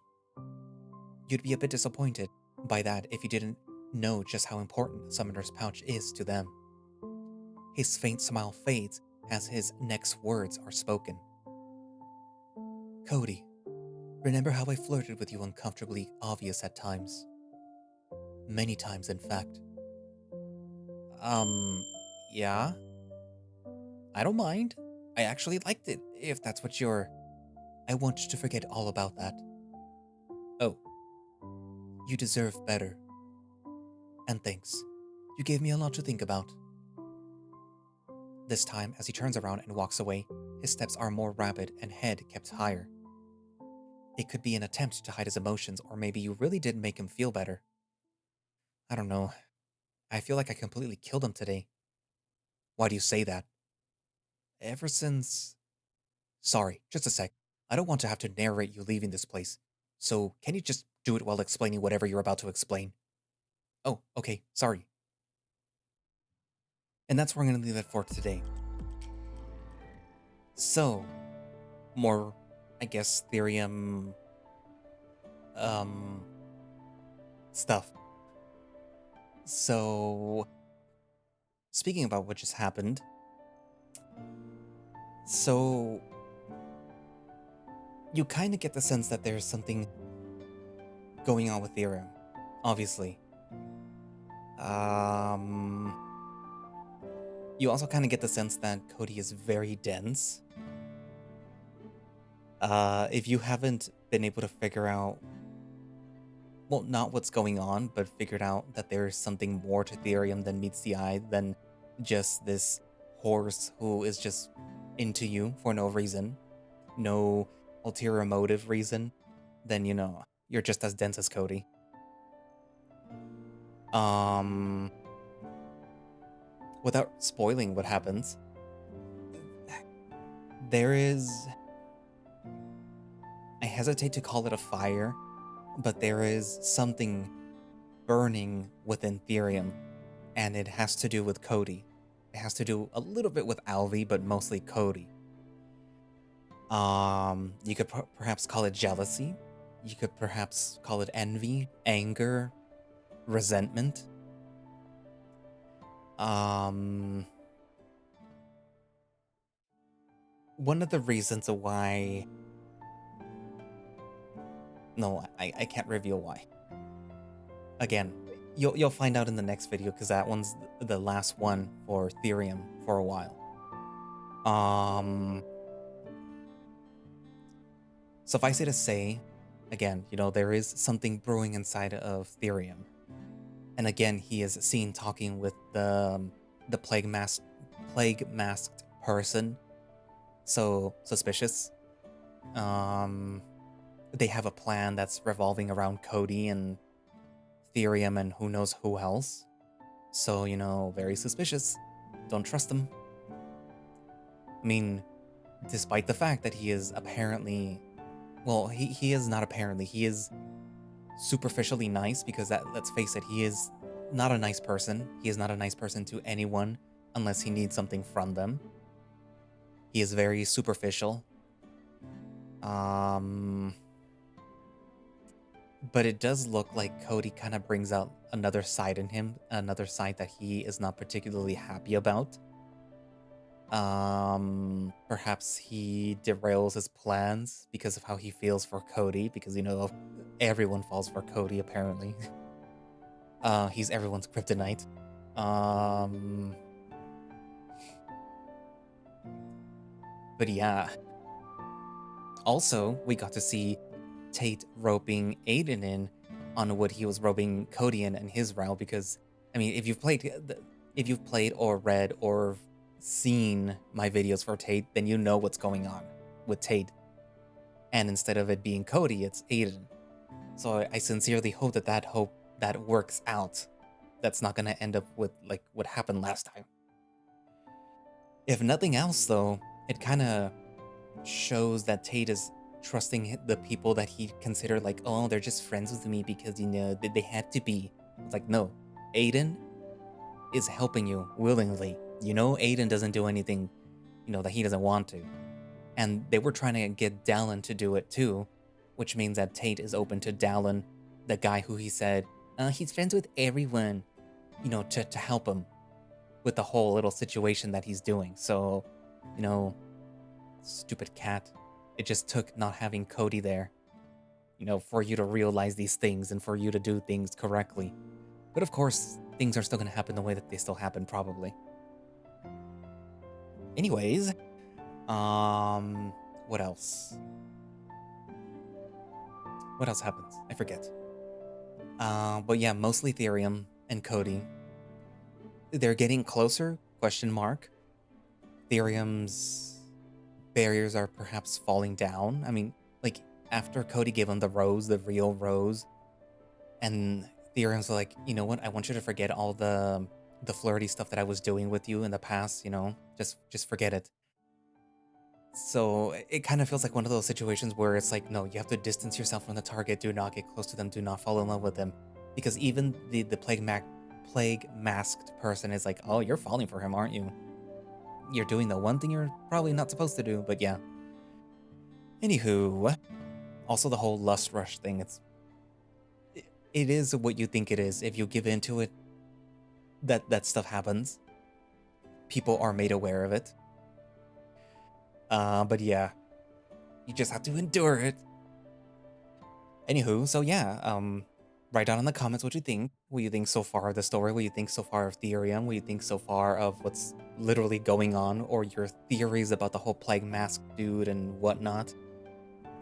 You'd be a bit disappointed by that if you didn't know just how important the summoner's pouch is to them. His faint smile fades as his next words are spoken. Cody, remember how I flirted with you uncomfortably obvious at times? Many times, in fact. Yeah? I don't mind. I actually liked it, if that's what you're... I want you to forget all about that. Oh. You deserve better. And thanks. You gave me a lot to think about. This time, as he turns around and walks away, his steps are more rapid and head kept higher. It could be an attempt to hide his emotions, or maybe you really did make him feel better. I don't know. I feel like I completely killed him today. Why do you say that? Ever since... Sorry, just a sec. I don't want to have to narrate you leaving this place. So, can you just do it while explaining whatever you're about to explain? Oh, okay, sorry. And that's where I'm going to leave it for today. So, more, I guess, Therium... stuff. So, speaking about what just happened... So, you kind of get the sense that there's something going on with Therium, obviously. You also kind of get the sense that Cody is very dense. If you haven't been able to figure out, well, not what's going on, but figured out that there's something more to Therium than meets the eye than just this horse who is just into you for no reason, no ulterior motive reason, then, you know, you're just as dense as Cody. Without spoiling what happens, there is... I hesitate to call it a fire, but there is something burning within Therium, and it has to do with Cody. It has to do a little bit with Alvi, but mostly Cody. You could perhaps call it jealousy. You could perhaps call it envy, anger, resentment. One of the reasons why... No, I can't reveal why. Again, you'll find out in the next video, because that one's the last one for Therium for a while. Suffice it to say, again, there is something brewing inside of Therium. And again, he is seen talking with the plague masked person. So suspicious. They have a plan that's revolving around Cody and Therium and who knows who else. So, very suspicious. Don't trust them. I mean, despite the fact that he is apparently... Well, he is not apparently. He is superficially nice, because let's face it, he is not a nice person. He is not a nice person to anyone unless he needs something from them. He is very superficial. But it does look like Cody kind of brings out another side in him, another side that he is not particularly happy about. Perhaps he derails his plans because of how he feels for Cody, because, everyone falls for Cody, apparently. He's everyone's kryptonite. But yeah. Also, we got to see Tate roping Aiden in on what he was roping Cody in his route, because, I mean, if you've played or read or seen my videos for Tate, then you know what's going on with Tate. And instead of it being Cody, it's Aiden. So I sincerely hope that works out. That's not going to end up with, like, what happened last time. If nothing else, though, it kind of shows that Tate is trusting the people that he considered like, oh, they're just friends with me because, they had to be. It's like, no, Aiden is helping you willingly. Aiden doesn't do anything, that he doesn't want to. And they were trying to get Dallin to do it too, which means that Tate is open to Dallin, the guy who he said, he's friends with everyone, to help him with the whole little situation that he's doing. So, stupid cat. It just took not having Cody there, for you to realize these things and for you to do things correctly. But of course, things are still going to happen the way that they still happen, probably. Anyways, what else? What else happens? I forget. But yeah, mostly Therium and Cody. They're getting closer, ? Therium's barriers are perhaps falling down. I mean, like, after Cody gave him the rose, the real rose, and Therium's like, you know what? I want you to forget all the flirty stuff that I was doing with you in the past, just forget it. So it kind of feels like one of those situations where it's like, no, you have to distance yourself from the target. Do not get close to them. Do not fall in love with them. Because even the plague masked person is like, oh, you're falling for him, aren't you? You're doing the one thing you're probably not supposed to do, but yeah. Anywho, also the whole lust rush thing, it is what you think it is. If you give into it, that stuff happens. People are made aware of it. But yeah, you just have to endure it. Anywho, so yeah, write down in the comments what you think so far of the story, what you think so far of Therium, what you think so far of what's literally going on, or your theories about the whole plague mask dude and whatnot.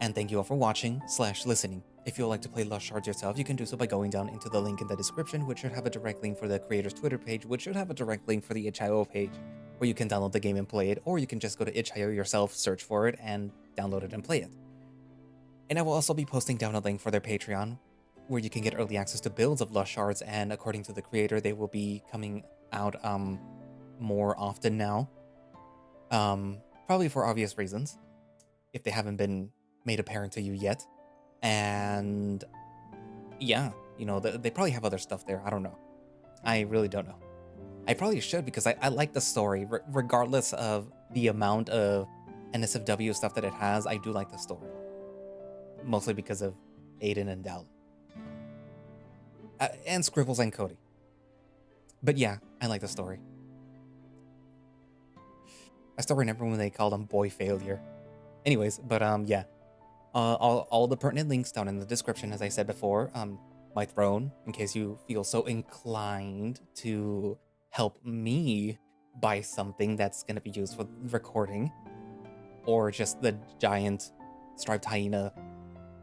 And thank you all for watching / listening. If you would like to play Lost Shards yourself, you can do so by going down into the link in the description, which should have a direct link for the creator's Twitter page, which should have a direct link for the itch.io page, where you can download the game and play it, or you can just go to itch.io yourself, search for it, and download it and play it. And I will also be posting down a link for their Patreon, where you can get early access to builds of Lost Shards, and according to the creator, they will be coming out more often now. Probably for obvious reasons, if they haven't been made apparent to you yet. And yeah, they probably have other stuff there. I don't know. I really don't know. I probably should, because I like the story, regardless of the amount of NSFW stuff that it has, I do like the story. Mostly because of Aiden and Dal. And Scribbles and Cody. But yeah, I like the story. I still remember when they called him Boy Failure. Anyways, but yeah. All the pertinent links down in the description, as I said before. My throne, in case you feel so inclined to help me buy something that's going to be used for recording, or just the giant striped hyena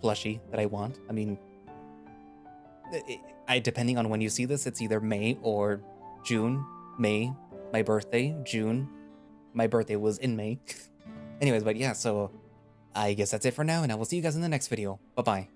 plushie that I want. I mean, depending on when you see this, it's either May or June. May, my birthday. June, my birthday was in May. Anyways, but yeah, so I guess that's it for now, and I will see you guys in the next video. Bye-bye.